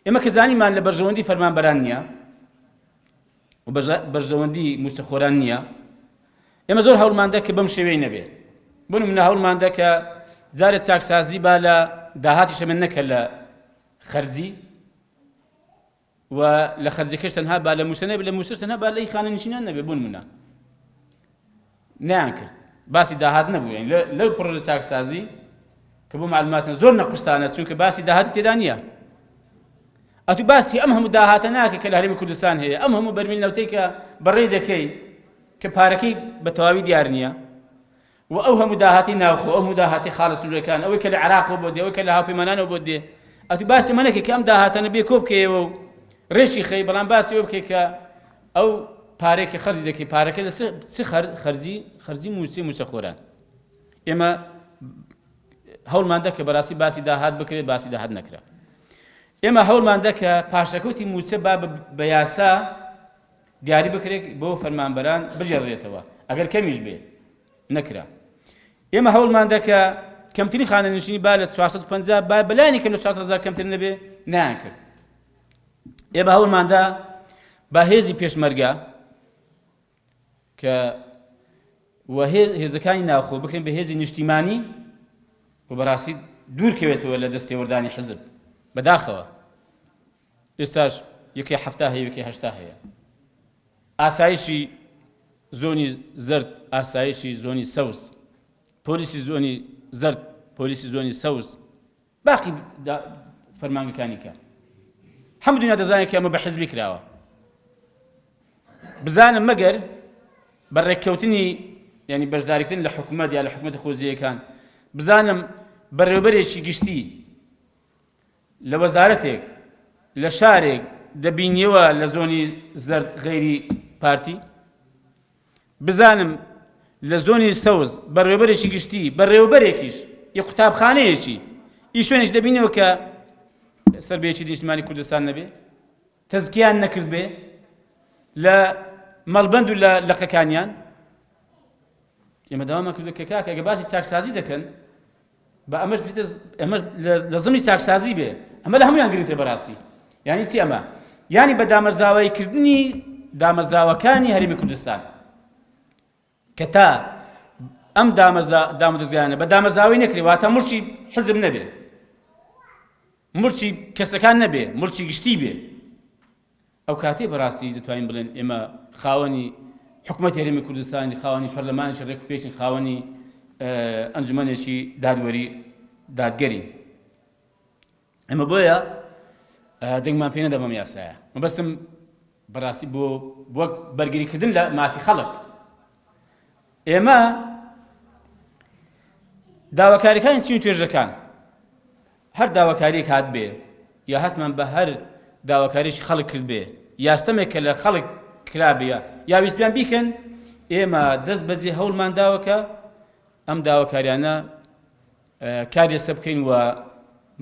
ئێمە کە زانیمان لە بەرژەوەندی فەرمانبەران نییە و بەرژەوەندی موسەخۆران نییە، ئێمە زۆر هەوڵماندا کە بەم شێوەی نەبێ. بۆ نمونە هەوڵماندا کە جارێ چاکسازی با لە داهاتی شەمێن نەکە لە خەرجی و لە خەرجەکەش تەنها با لە موسە نەبێ، لە موسەش تەنها با لەی خانەنشینان نەبێ. بۆ نمونە نیان کرد، باسی داهات نەبوو. یعنی لەو پڕۆژە چاکسازی کە بۆ معلوماتن زۆر نەقوستانە، چونکە باسی داهاتی تێدا نییە. ئەتو باسی ئەم هەموو داهاتە ناکە کە لە هەرێمی کوردستان هەیە، ئەم هەموو بەرمیل نەوتەی کە بەڕێ دەکەی کە پارەکەی بە تەواوی دیار نییە، و ئەو هەموو داهاتی ناوخۆ، ئەو هەموو داهاتی خاڵە سنوورەکان، ئەوەی کە لە عێراقەوە بۆ دێ، ئەوەی کە لە هاوپەیمانانەوە بۆ دێ، ئەتو باسی ئەمە نەکەی کە ئەم داهاتانە بێ کۆ بکەیەوە و ڕێشی خەی، بەڵام باسی ئەوە بکەی کە ئەو پارێکی خەرجی دەکەی، پارەکە لە چ خەرجی موسەخۆران. ئێمە هەوڵماندا کە بەڕاستی باسی داهات بکرێت، باسی داهات نەکرا. ئێمە هەوڵماندا کە پاشەکەوتی موسە بە یاسا دیاری بکرێت بۆ فەرمانبەران بجێڕێتەوە، ئەگەر کەمیش بێ، نەکرا. ئێمە هەوڵماندا کە کەمترین خانەنشینی با لە 450 با بەلایانی کەم لە 400,000 کەمتر نەبێ، نایان کرد. ئێمە هەوڵماندا با هێزی پێشمەرگە کە وە هێزەکانی ناوخۆ بکرێن بە هێزی نیشتیمانی و بەڕاستی دوورکەوێتەوە لە دەستێوەردانی حزب بەداخەوە. ئێستاش یەکەی 70 هەیە، یەکەی 80 هەیە. ئاسایشی زۆنی زرد، ئاسایشی زۆنی سەوز، پۆلیسی زۆنی زرد، پۆلیسی زۆنی سەوز، باقی فەرمانگەکانی کە هەموو دنیا دەزانێت کە ئەمە بە حزبی کراوە. بزانم مەگەر بەڕێککەوتنی یعنی بەشداریکردن لە حکومەت یا لە حکومەتە خۆجیەکان، بزانم بەڕێوەبەرێکی گشتی لە وەزارەتێک لە شارێک دەبینیەوە لە زۆنی زەرد غەیری پارتی، بزانم لە زۆنی سەوز بەڕێوەبەرێکی گشتی، بەڕێوەبەرێکیش یە قوتابخانەیەکی ئی شوێنێک دەبینەوە کە سەربەیەکی نیشتیمانی کوردستان نەبێ، تەزکیان نەکرد بێ لە مەڵبەند و لە لەقەکانیان. ئێمە داوامان کردو کە کاکە ئەگە باسی چاکسازی دەکەن بە ئەمەش لە زمانی چاکسازی بێ، ئەمە لە هەمویان گرێتە بەڕاستی. یعنی چی ئەمە؟ یعنی بە دامەرزاواییکردنی دامەرزاوەکانی هەرێمی کوردستان کە تا ئەم دامەدەزگایانە بە دامەرزاوی نەکرێ، واتە مڵکی حزب نەبێ، مڵکی کەسەکان نەبێ، مڵکی گشتی بێ، ئەو کاتێ بەڕاستی دەتوانین بڵێن ئێمە خاوەنی حکومەتی هەرێمی کوردستانی، خاوەنی پەرلەمانێکی ڕێکوپێکین، خاوەنی ئەنجومەنێکی دادوەری دادگەرین. ئەمە بۆیە دەنگمان پێ نەدا بەم یاسایە. مەبەستم بەڕاستی بۆ وەک بەرگریکردن لە مافی خەڵک. ئێمە داواکاریەکانی چین و توێژەکان هەر داواکاریەک هات بێ، یا هەستمان بە هەر داواکاریشی خەڵک کرد بێ، یاستەمێک کە لە خەڵک کرابێ یا ویستیان بیکەن، ئێمە دەست بەجێ هەوڵمان داوەکە ئەم داواکاریانە کاری لەسەر بکەین و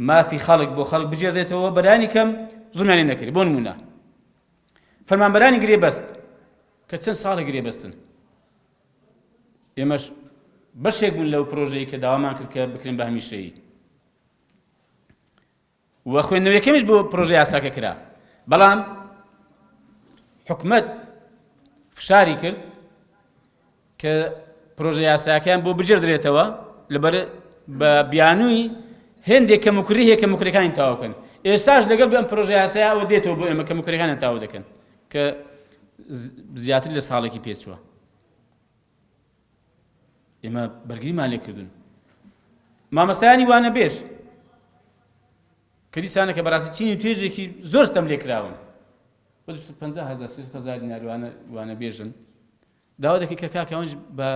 مافی خەڵک بۆ خەڵک بجێڕدێتەوە. بەلایانی کەم زوڵمیانی نەکرێت. بۆ نمونە فەرمانبەرانی گرێبەست کە چەند ساڵە گرێبەستن، ئێمەش بەشێک بوون لەو پرۆژەی کە داوامان کرد کە بکرێن بە هەمیشەیی، و خوێندنەوەیەکەمیش بۆ پرۆژەی یاساکە کرا، بەڵام حکومەت فشاری کرد کە پرۆژە یاساکەیان بۆ بجێڕدرێتەوە لەبەر بە بیانووی هێندێک کەموکری هەیە کە موکریەکانی تاوا بکەن. ئێستاش لەگەڵ ئەم پرۆژە یاسایە ئەوە دێتەوە بۆ ئێمە کە موکریەکانیان تاوا دەکەن کە زیاتر لە ساڵێکی پێچووە. ئێمە بەرگریمان لێ کردوون. مامەستایانی وانە بێژ کە دیسانە کە بەڕاستی چینی توێژێکی زۆر ستەم لێ کراون، 250,000 300,000 دینار وانە بێژن، داوا دەکەی کە کاکە ئەوەنج بە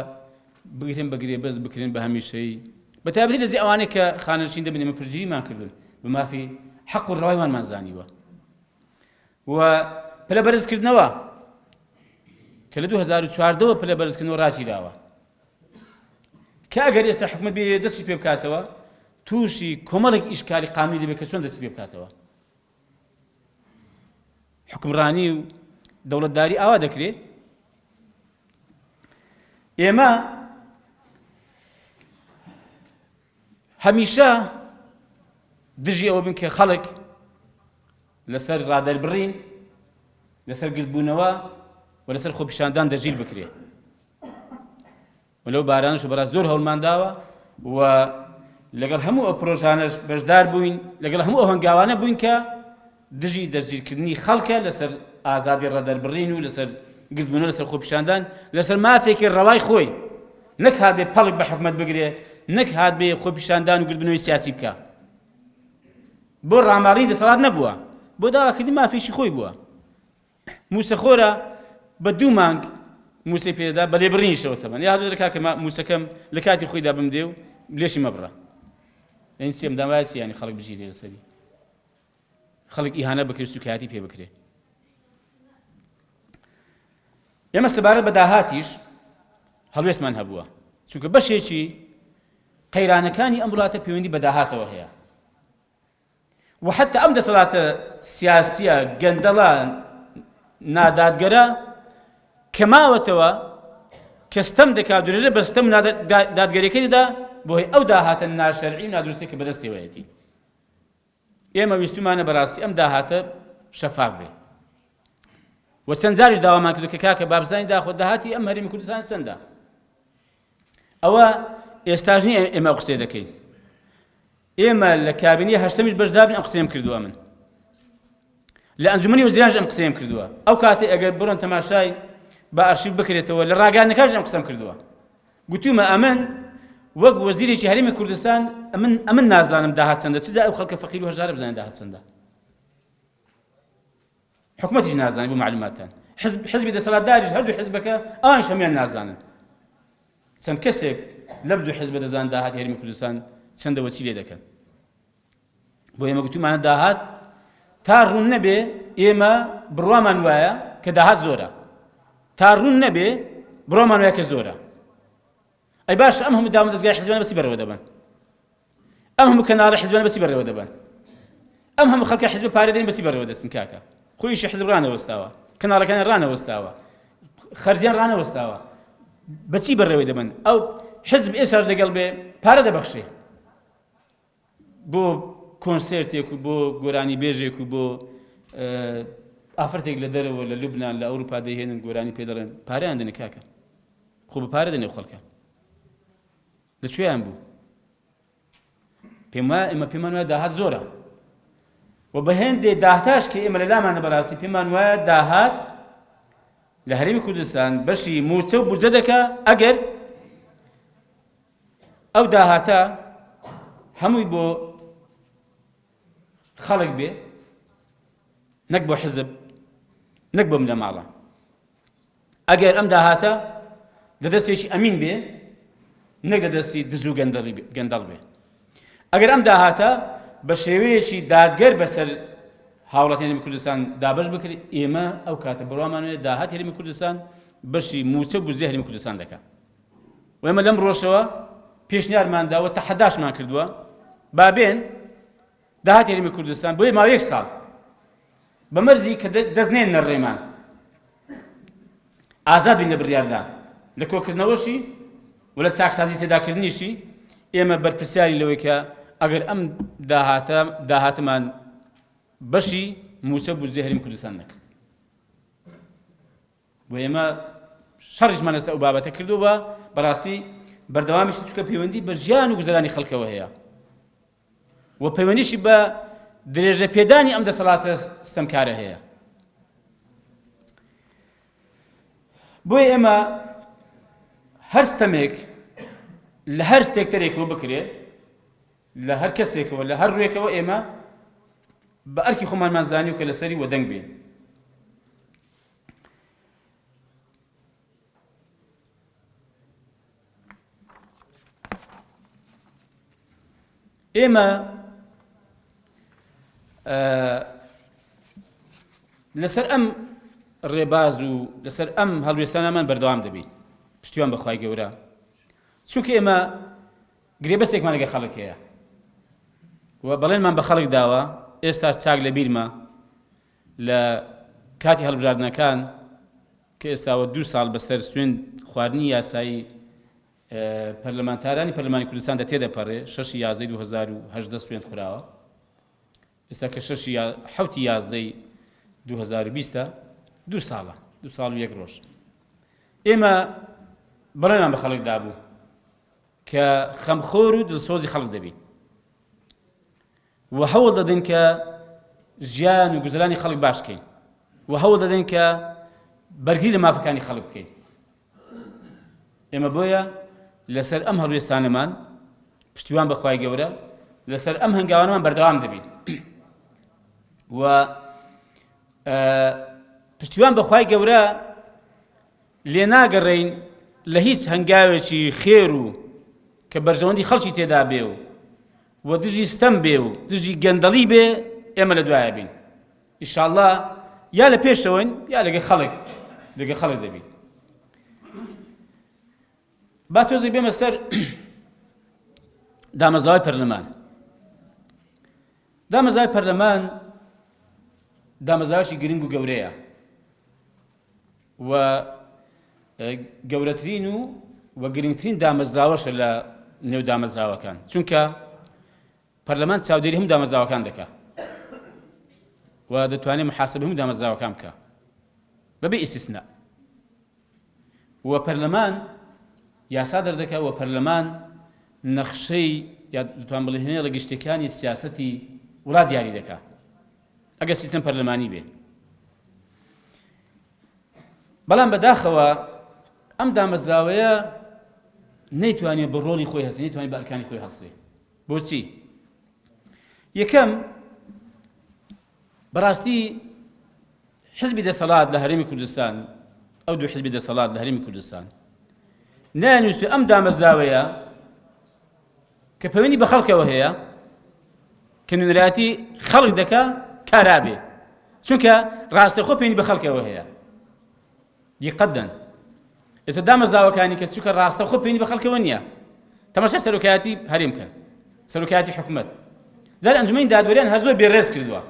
بگرێن بە گرێبەست بکرێن بە هەمیشەیی، بەتایبەتی لەزی ئەوانەی کە خانەنشین دەبن. ئێمە پرگیریمان کردوون بە مافی حەق و ڕەوایمان زانیوە و پلە بەرزکردنەوە کە لە 2014 پلە بەرزکردنەوە ڕاگیراوە کە ئەگەر ئێستا حکومەت بێ دەستی پێ بکاتەوە، تووشی کۆمەڵێک ئیشکالی قانونی دەبێت کە چۆن دەستی پێ بکاتەوە. حکمڕانی و دەوڵەتداری ئاوا دەکرێت. ئێمە هەمیشە دژی ئەوە بن کە خەڵک لەسەر ڕادەربڕین لەسەر گرتبوونەوە و لەسەر خۆپیشاندان دەژیر بکرێ و لەو بارانش بەڕاست زۆر هەوڵمان داوە و لەگەڵ هەموو ئەو پرۆژانەش بەشدار بووین لەگەڵ هەموو ئەو هەنگاوانە بووین کە دژی دەستگیرکردنی خەڵکە لەسەر ئازادی ڕادەربڕین و لەسەر گرتبوونەوە لەسەر خۆپیشاندان لەسەر مافێکی ڕەوای خۆی نەک هات بێ پەڵک بە حکومەت بگرێ نەک هات بێ خۆپیشاندان و گرتبوونەوەی سیاسی بکە بۆ ڕاماڵی دەسەڵات نەبووە بۆ داواکردنی مافێکی خۆی بووە موسەخۆرە بە 2 مانگ موسەی پێدا بە لێبڕینیشەوە تەمەن یا هەڵوێ دەکا کە موسەکەم لە کاتی خۆیدا بمدێ و لێشی مەبڕە ئەین چێم دامایە چی یانی خەڵک بژیرێ لەسەری خەڵک ئیهانە بکرێ سوکایەتی پێ بکرێ ئێمە سەبارەت بە داهاتیش هەڵوێستمان هەبووە چونکە بەشێکی قەیرانەکانی ئەم وڵاتە پەیوەندی بە داهاتەوە هەیە و حتى ئەم دەسەڵاتە سیاسیە گەندەڵە نادادگەرە کە ماوەتەوە کە ستەم دەکات درێژە بە ستەم دادگەریەکەی دەدا بۆی ئەو داهاتە ناشەرعی و نادروستەی کە بەدەستێوەیەتی ئێمە ویستمانە بەڕاستی ئەم داهاتە شەفاف بێ و چەند جاریش داوامان کردو کە کاکە بابزانی داخۆ داهاتی ئەم هەرێمی کوردستان چەندە ئەوە ئێستاژ نییە ئێمە قسێ دەکەین ئێمە لە کابینی هەشتەمیش بەشدار بن ئەم قسەیەم کردووە من لە ئەنجومەنی وەزیرانش ئەم قسەیەم کردووە ئەو کاتێ ئەگەر بڕۆن تەماشای بە ئارشیڤ بکرێتەوە لە ڕاگەیاندنەکانش ئەم قسەم کردووە گوتومە ئەمن وەک وەزیرێکی هەرێمی کوردستان ئەمن نازانم داهات چەندە چجا ئەو خەڵکە فەقیر و هەژارە بزانێت داهات چەندە حکومەتیش نازانێت بۆ معلوماتان حزبی دەسەڵاتداریش هەردوو حزبەکە ئەوانش هەمیان نازانن چەند کەسێک لەم دوو حزبە دەزانن داهاتی هەرێمی کوردستان چەندە وە چی لێ دەکەن بۆ ئێمە گوتومانە داهات تا ڕوون نەبێ ئێمە بڕوامان وایە کە داهات زۆرە تا ڕوون نەبێ بڕوامان وایە کە زۆرە ئەی باش ئەم هەموو دام دەستگای حیزبانە بەسی بەڕێوە دەبن ئەم هەموو کەناڵە حیزبانە بەسی بەڕێوە دەبن ئەم هەموو خەڵکە حیزب پارێدەین بەسی بەڕێوە دەچن کاکە خۆیشی حیزب ڕانەوەستاوە کەناڵەکان ڕانەوەستاوە خەرجیان ڕانەوەستاوە بەچی بەڕێوەی دەبن ئەو حزب ئێساش لەگەڵ بێ پارە دەبەخشێ بۆ کۆنسێرتێک و بۆ گۆرانی بێژێک و بۆ ئافرەتێک لە دەرەوە لە لوبنان لە ئەوروپا دەیهێنن گۆرانی پێ دەڵێن پارەیان دەنێ کاکە خۆ بە پارە دەنێ خەڵکە لەکوێیان بوو ئێمە پێمان وایە داهات زۆرە و بە هێندێ داهاتاش کە ئێمە لە لامانە بەڕاستی پێمان وایە داهات لە هەرێمی کوردستان بەشی موچە و بورجە دەکا ئەگەر ئەو داهاتە هەمووی بۆ خەڵک بێ نەک بۆ حزب نەک بۆ لە ماڵە ئەگەر ئەم داهاتە لە دەستێکی ئەمین بێ نەک لە دەستی دز و گەندەڵ بێ ئەگەر ئەم داهاتە بە شێوەیەکی دادگەر بەسەر هاوڵاتی هەرێمی کوردستان دابەش بکرێت ئێمە ئەو کاتە بڕوامانوێت داهات هەرێمی کوردستان بەشی موچە بورجەی هەرێمی کوردستان دەکات و ئێمە لەم ڕۆژەوە پێشنیارمانداوە تەحەداشمان کردووە بابێن داهات هەرێمی کوردستان بۆیە ماوەی 1 ساڵ بە مەرجی کە دەستنێن نەڕێمان ئازاد بین لە بڕیاردان لە کۆکردنەوەشی و لە چاکسازی تێداکردنیشی ئێمە بەرپرسیاری لەوەی کە ئەگەر ئەم داهاتمان بەشی موچە بورجەی هەرێمی کوردستان نەکرد بۆ ئێمە شەڕیشمان لەسەر ئەو بابەتە کردووە بەڕاستی بەردەوامیش چونکە پەیوەندی بە ژیان و گوزەرانی خەڵکەوە هەیە و پەیوەندیشی بە درێژە پێدانی ئەم دەسەڵاتە ستەمکارە هەیە بۆیە ئێمە هەر ستەمێک لە هەر سێکتەرێکەوە بکرێ لە هەر کەسێکەوە لە هەر ڕوێکەوە ئێمە بە ئەرکی خۆمانمان زانی و کە لەسەری وەدەنگ بین ئێمە لەسەر ئەم ڕێباز و لەسەر ئەم هەڵوێستانەمان بەردەوام دەبین پشتیوان بەخوای گەورە چونکە ئێمە گرێبەستێکمان لەگەڵ خەڵک هەیە و بەڵێنمان بە خەڵک داوە ئێستا چاک لە بیرمە لە کاتی هەڵبژاردنەکان کە ئێستاوە 2 ساڵ بەسەر سوێن خواردنی یاسایی پەرلەمانتارانی پەرلەمانی کوردستان تێدەپەڕێ 6 11 2018 سوێن خوراوە ئێستا کە 6/11/2020 2 ساڵە 2 ساڵ و 1 ڕۆژ ئێمە بەڵێمان بە خەڵک دابوو کە خەمخۆر و دڵسۆزی خەڵک دەبین و هەوڵ دەدەین کە ژیان و گوزەرانی خەڵک باش بکەین و هەوڵ دەدەین کە بەرگری لە مافەکانی خەڵک بکەین ئێمە بۆیە لەسەر ئەم هەڵوێستانەمان پشتیوان بەخوای گەورە لەسەر ئەم هەنگاوانەمان بەردەوام دەبین و پشتیوان بەخوای گەورە لێ ناگەڕێین لە هیچ هەنگاوێکی خێر و کە بەرژەوەندی خەڵکی تێدا بێ و دژی ستەم بێ و دژی گەندەڵی بێ ئێمە لە دوایە بین ئینشاءالله یا لە پێشەوەین یا لەگە خەڵک دەبین با تۆزێک بێمە سەر دامەزراوەی پەرلەمان دامەزراوەی پەرلەمان دامەزراوەیەکی گرنگ و گەورەیە و گەورەترین و گرنگترین دامەزراوەشە لە نێو دامەزراوەکان چونکە پەرلەمان چاودێری هەموو دامەزراوەکان دەکات و دەتوانێت محاسبە هەموو دامەزراوەکان بکە بەبێ ئیستیسنا و پەرلەمان یاسا دەردەکات و پەرلەمان نەخشەی یا دەتوان بڵێ ڕێگەشتەکانی سیاسەتی وڵات دیاری دەکات ئەگەر سیستەم پەرلەمانی بێ بەڵام بەداخەوە ئەم دامەزراوەیە نەیتوانێت بە ڕۆڵی خۆی هەستێ نەیتوانێت بە ئەرکانی خۆی هەستێ بۆچی؟ یەکەم بەڕاستی حزبی دەسەڵات لە هەرێمی کوردستان ئەو دوو حزبی دەسەڵات لە هەرێمی کوردستان نانویستو ئەم دامەزراوەیە کە پەیوەندی بە خەڵکەوە هەیە کە نوێنەراتی خەڵک دەکا کارابێ چونکە ڕاستەخۆ پەیوەندی بە خەڵکەوە هەیە دیقەتدەن ئێستا دامەزراوەکانی کە چونکە ڕاستەخۆ پەیوەندی بە خەڵکەوە نییە تەماشای سەرۆکایەتی هەرێم بکەن سەرۆکایەتی حکوومەت زار ئەنجومەی دادوەریان هەر زۆر بێڕێز کردووە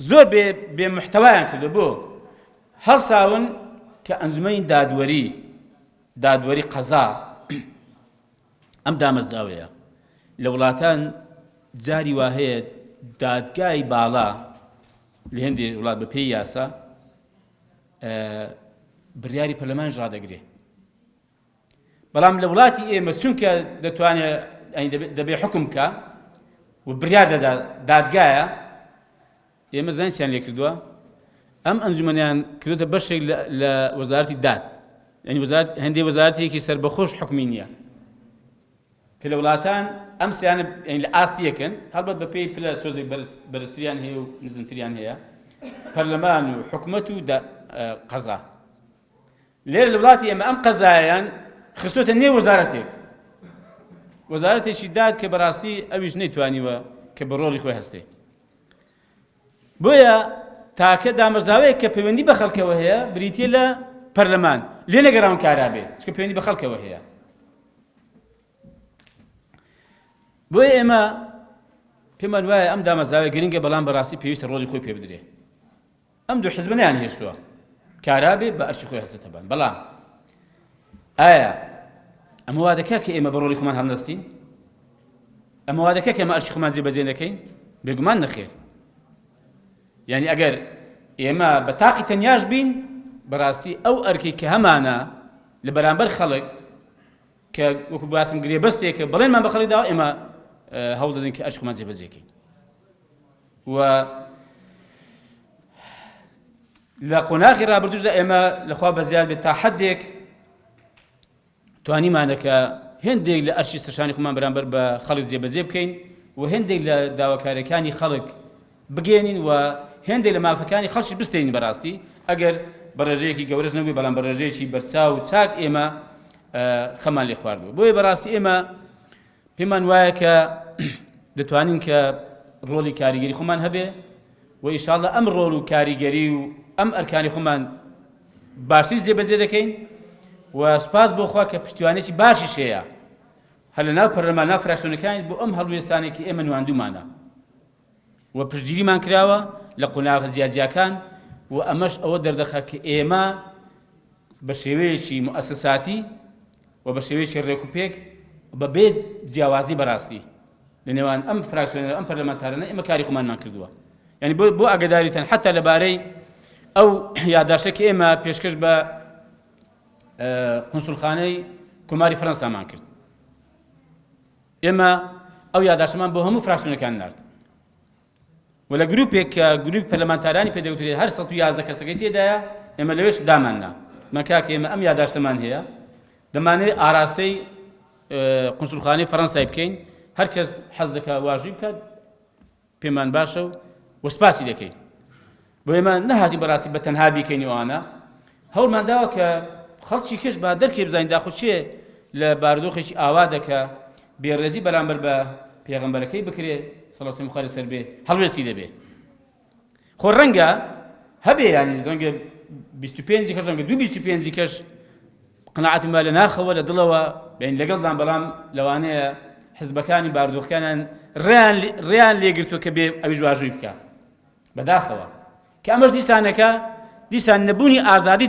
زۆر بێمحتەوایان کردو بۆ هەڵساون کە ئەنجومەی دادوەری قەزا ئەم دامەزراوەیە لە وڵاتان جاری وا هەیە دادگای باڵا لە هەندێک وڵات بە پێی یاسا بڕیاری پەرلەمان ڕادەگرێ بەڵام لە وڵاتی ئێمە چونکە دەتوانێت دەبێ حکم بکە و بڕیار دەدا دادگایە ئێمە زانستیان لێ کردووە ئەم ئەنجومەنیان کردوتە بەشێک لە وەزارەتی داد یعنی هەندێک وەزارەتێکی سەربەخۆش حکمی نییە کە لە وڵاتان ئەم سیانە لە ئاستی یەکەن هەڵبەت بە پێی پلە تۆزێک بەرزتریان هەیە و نزمتریان هەیە پەرلەمان و حکومەت و قەزا لێرە لە وڵاتی ئێمە ئەم قەزایان خستۆتە نێو وەزارەتێک وەزارەتێکی داد کە بەڕاستی ئەویش نەیتوانیوە کە بە ڕۆڵی خۆی هەستێ بۆیە تاکە دامەزراوەیە کە پەیوەندی بە خەڵکەوە هەیە بریتیە لە پەرلەمان لێ نەگەڕاون کارابێ چونکە پەیوەندی بە خەڵکەوە هەیە بۆیە ئێمە پێمان وایە ئەم دامەزراوەیە گرنگە بەڵام بەڕاستی پێویستە ڕۆڵی خۆی پێ بدرێ ئەم دوو حیزب نەیان هێشتووە کارابێ بە ئەرچی خۆی هەستێتە بان بەڵام ئایا ئەمە وا دەکات کە ئێمە بە ڕۆڵی خۆمان هەڵنەستین ئەمە وا دەکات کە ئێمە ئەرچی خۆمان جێبەجێ دەکەین بێگومان نەخێر یعنی ئەگەر ئێمە بە تاقی تەنیاش بین بەڕاستی ئەو ئەرکی کە هەمانە لە بەرامبەر خەڵک کە وەکو باسم گرێ بەستێکە بڵێنمان بە خەڵک داوە ئێمە هەوڵ دەدەین کە ئەرچی خۆمان جێبەجێکەین و لە قۆناغی ڕابردووشدا ئێمە لەخوا بەزیاد بێت تا حەدێک توانیمانەکە هێندێک لە ئەرچی سەرشانی خۆمان بەرامبەر بە خەڵک جێبەجێ بکەین و هێندێک لە داواکاریەکانی خەڵک بگێنین و هێندێک لە مافەکانی خەڵکی بستێنین بەڕاستی ئەگەر بە ڕێژەیەکی گەورەش نەبووی بەڵام بە ڕێژەیەکی بەرچاو و چاک ئێمە خەمان لێ خواردووە بۆیە بەڕاستی ئێمە پێمان وایە کە دەتوانین کە ڕۆڵی کاریگەری خۆمان هەبێ و ئینشاءڵڵا ئەم ڕۆڵ و کاریگەری و ئەم ئەرکانی خۆمان باشتر جێبەجێ دەکەین و سوپاس بۆ خوا کە پشتیوانێکی باشیش هەیە هەر لە ناو پەرلەمان ناو فراکسیۆنەکانی بۆ ئەم هەڵوێستانێکی ئێمە نواندوومانە و پشتگیریمان کراوە لە قۆناغە جیاجیاکان و ئەمەش ئەوە دەردەخات کە ئێمە بە شێوەیەکی موسساتی و بە شێوەیەکی ڕێکوپێک بەبێ جیاوازی بەڕاستی لە نێوان ئەم فراکسیۆنە ئەم پەرلەمانتارانە ئێمە کاری خۆمانمان کردووە. یعنی بۆ ئاگاداریتان حتا لەبارەی ئەو یادداشتێکی ئێمە پێشکەش بە قونسڵخانەی کۆماری فەرەنسامان کرد. ئێمە ئەو یادداشتمان بۆ هەموو فراکسیۆنەکان نارد و لە گروپێک کە گروپی پەرلەمانتارانی پێدەوترێت هەر 111 کەسەکەی تێدایە ئێمە لەوێش داماننا مەکاکە ئێمە ئەم یادداشتەمان هەیە دەمانێت ئاراستەی قونسڵخانەی فەرەنسای بکەین هەر کەس حەز دەکات واژووی بکات پێمان باشە و وەسپاسی دەکەین. بۆ ئێمە نەهاتی بەڕاستی بە تەنها بیکەینی ئەوانە هەوڵمان داوە کە خەڵکی کەش با دەرکێ بزانین داخۆ چێ لە بارودۆخێکی ئاوا دەکە بێڕێزی بەرامبەر بە پێغەمبەرەکەی بکرێ سەڵاتی خوای لەسەر بێ هەڵوێستی دەبێ. خۆ ڕەنگە هەبێ ینی ڕەنگە 25 کەس ڕەنگە 25 کەس قناعەتی ما لە ناخەوە لە دڵەوە بین لەگەڵدان بەڵام لەوانەیە حزبەکانی بارودۆخەکانیان ڕێیان لێگرتووە کە بێ ئەویش واژووی بکە بەداخەوە کە ئەمەش دیسان نەبوونی ئازادی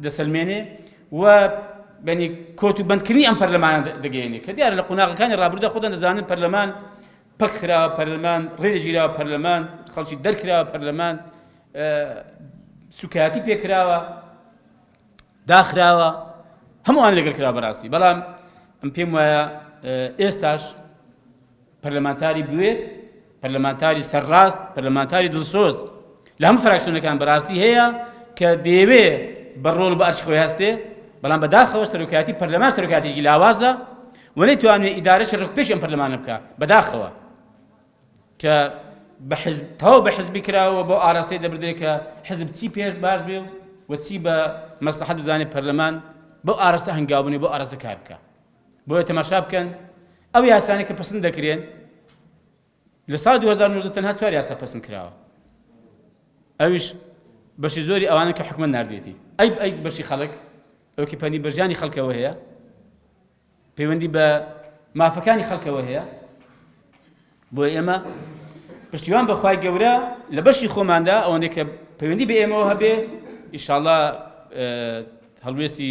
دەسەلمێنێ و بەنی کۆت و بەندکردنی ئەم پەرلەمانە دەگەیەنێ کە دیارە لە قۆناغەکانی ڕابردوودا خۆتان دەزانن پەرلەمان پەک کراوە پەرلەمان ڕێدەگیراوە پەرلەمان خەڵکی دەرکراوە پەرلەمان سوکایەتی پێکراوە داخراوە هەمووان لەگەڵ کراوە بەڕاستی. بەڵام ئەم پێم وایە ئێستاش پەرلەمانتاری بوێر پەرلەمانتاری سەرڕاست پەرلەمانتاری دڵسۆز لە هەموو فراکسیۆنەکان بەڕاستی هەیە کە دەیەوێ بەڕۆڵ بە ئەرچ خۆی هەستێ بەڵام بەداخەوە سەرۆکایەتی پەرلەمان سەرۆکایەتێکی لاوازە و نەیتوانێت ئیدارەی ڕێکخپێش ئەم پەرلەمانە بکە بەداخەوە کە تەواو بە حزبی کراوە بۆ ئاراستەی دەبردرێت کە حزب چی پێش باش بێ و چی بە مەسلحەت بزانێت پەرلەمان بۆ ئاراستە هەنگاوبوونێ بۆ ئاراستە کار بکە. بۆیە تەماشا بکەن ئەو یاسانەی کە پەسەند دەکرێن لە ساڵ 2019 تەنها 4 یاسا پەسەند کراوە ئەویش بەشی زۆری ئەوانە کە حکومەت ناردێتی ئەی بەشی خەڵک ئەوکە پەنی بەژیانی خەڵکەوە هەیە پەیوەندی بە مافەکانی خەڵکەوە هەیە. بۆ ئێمە پشتیوان بەخوای گەورە لە بەشی خۆماندا ئەوەندەی کە پەیوەندی بە ئێمەوە هەبێ ئینشاءڵڵا هەڵوێستی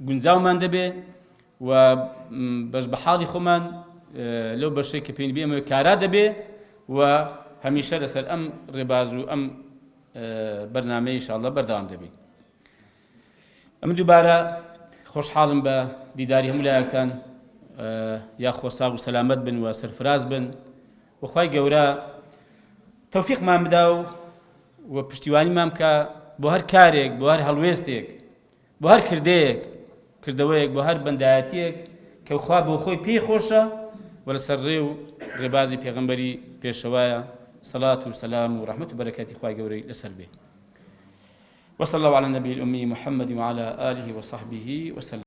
گونجاومان دەبێ و بەش بە حاڵی خۆمان لەو بەشەی کە پێوەندی بە ئێمەوە کارا دەبێ و هەمیشە لەسەر ئەم ڕێباز و ئەم بەرنامەی ئینشاءڵڵا بەردەوام دەبێت. ئەمە دووبارە خۆشحاڵم بە دیداری هەموو لایەکتان یاخۆ ساغ و سەلامەت بن و سەرفراز بن و خوای گەورە تەوفیقمان بدا و پشتیوانیمان بکە بۆ هەر کارێک بۆ هەر هەڵوێستێک بۆ هەر کردەوەیەک بۆ هەر بەندایەتیەک کە خوا بۆ خۆی پێی خۆشە و لەسەر ڕێ و ڕێبازی پێغەمبەری پێشەوایە صلاة و سلام و رحمة و بەرەکەتی خوای گەورەی لەسەر بێ. وصلى الله على النبي الأمي محمد وعلى آله وصحبه وسلم.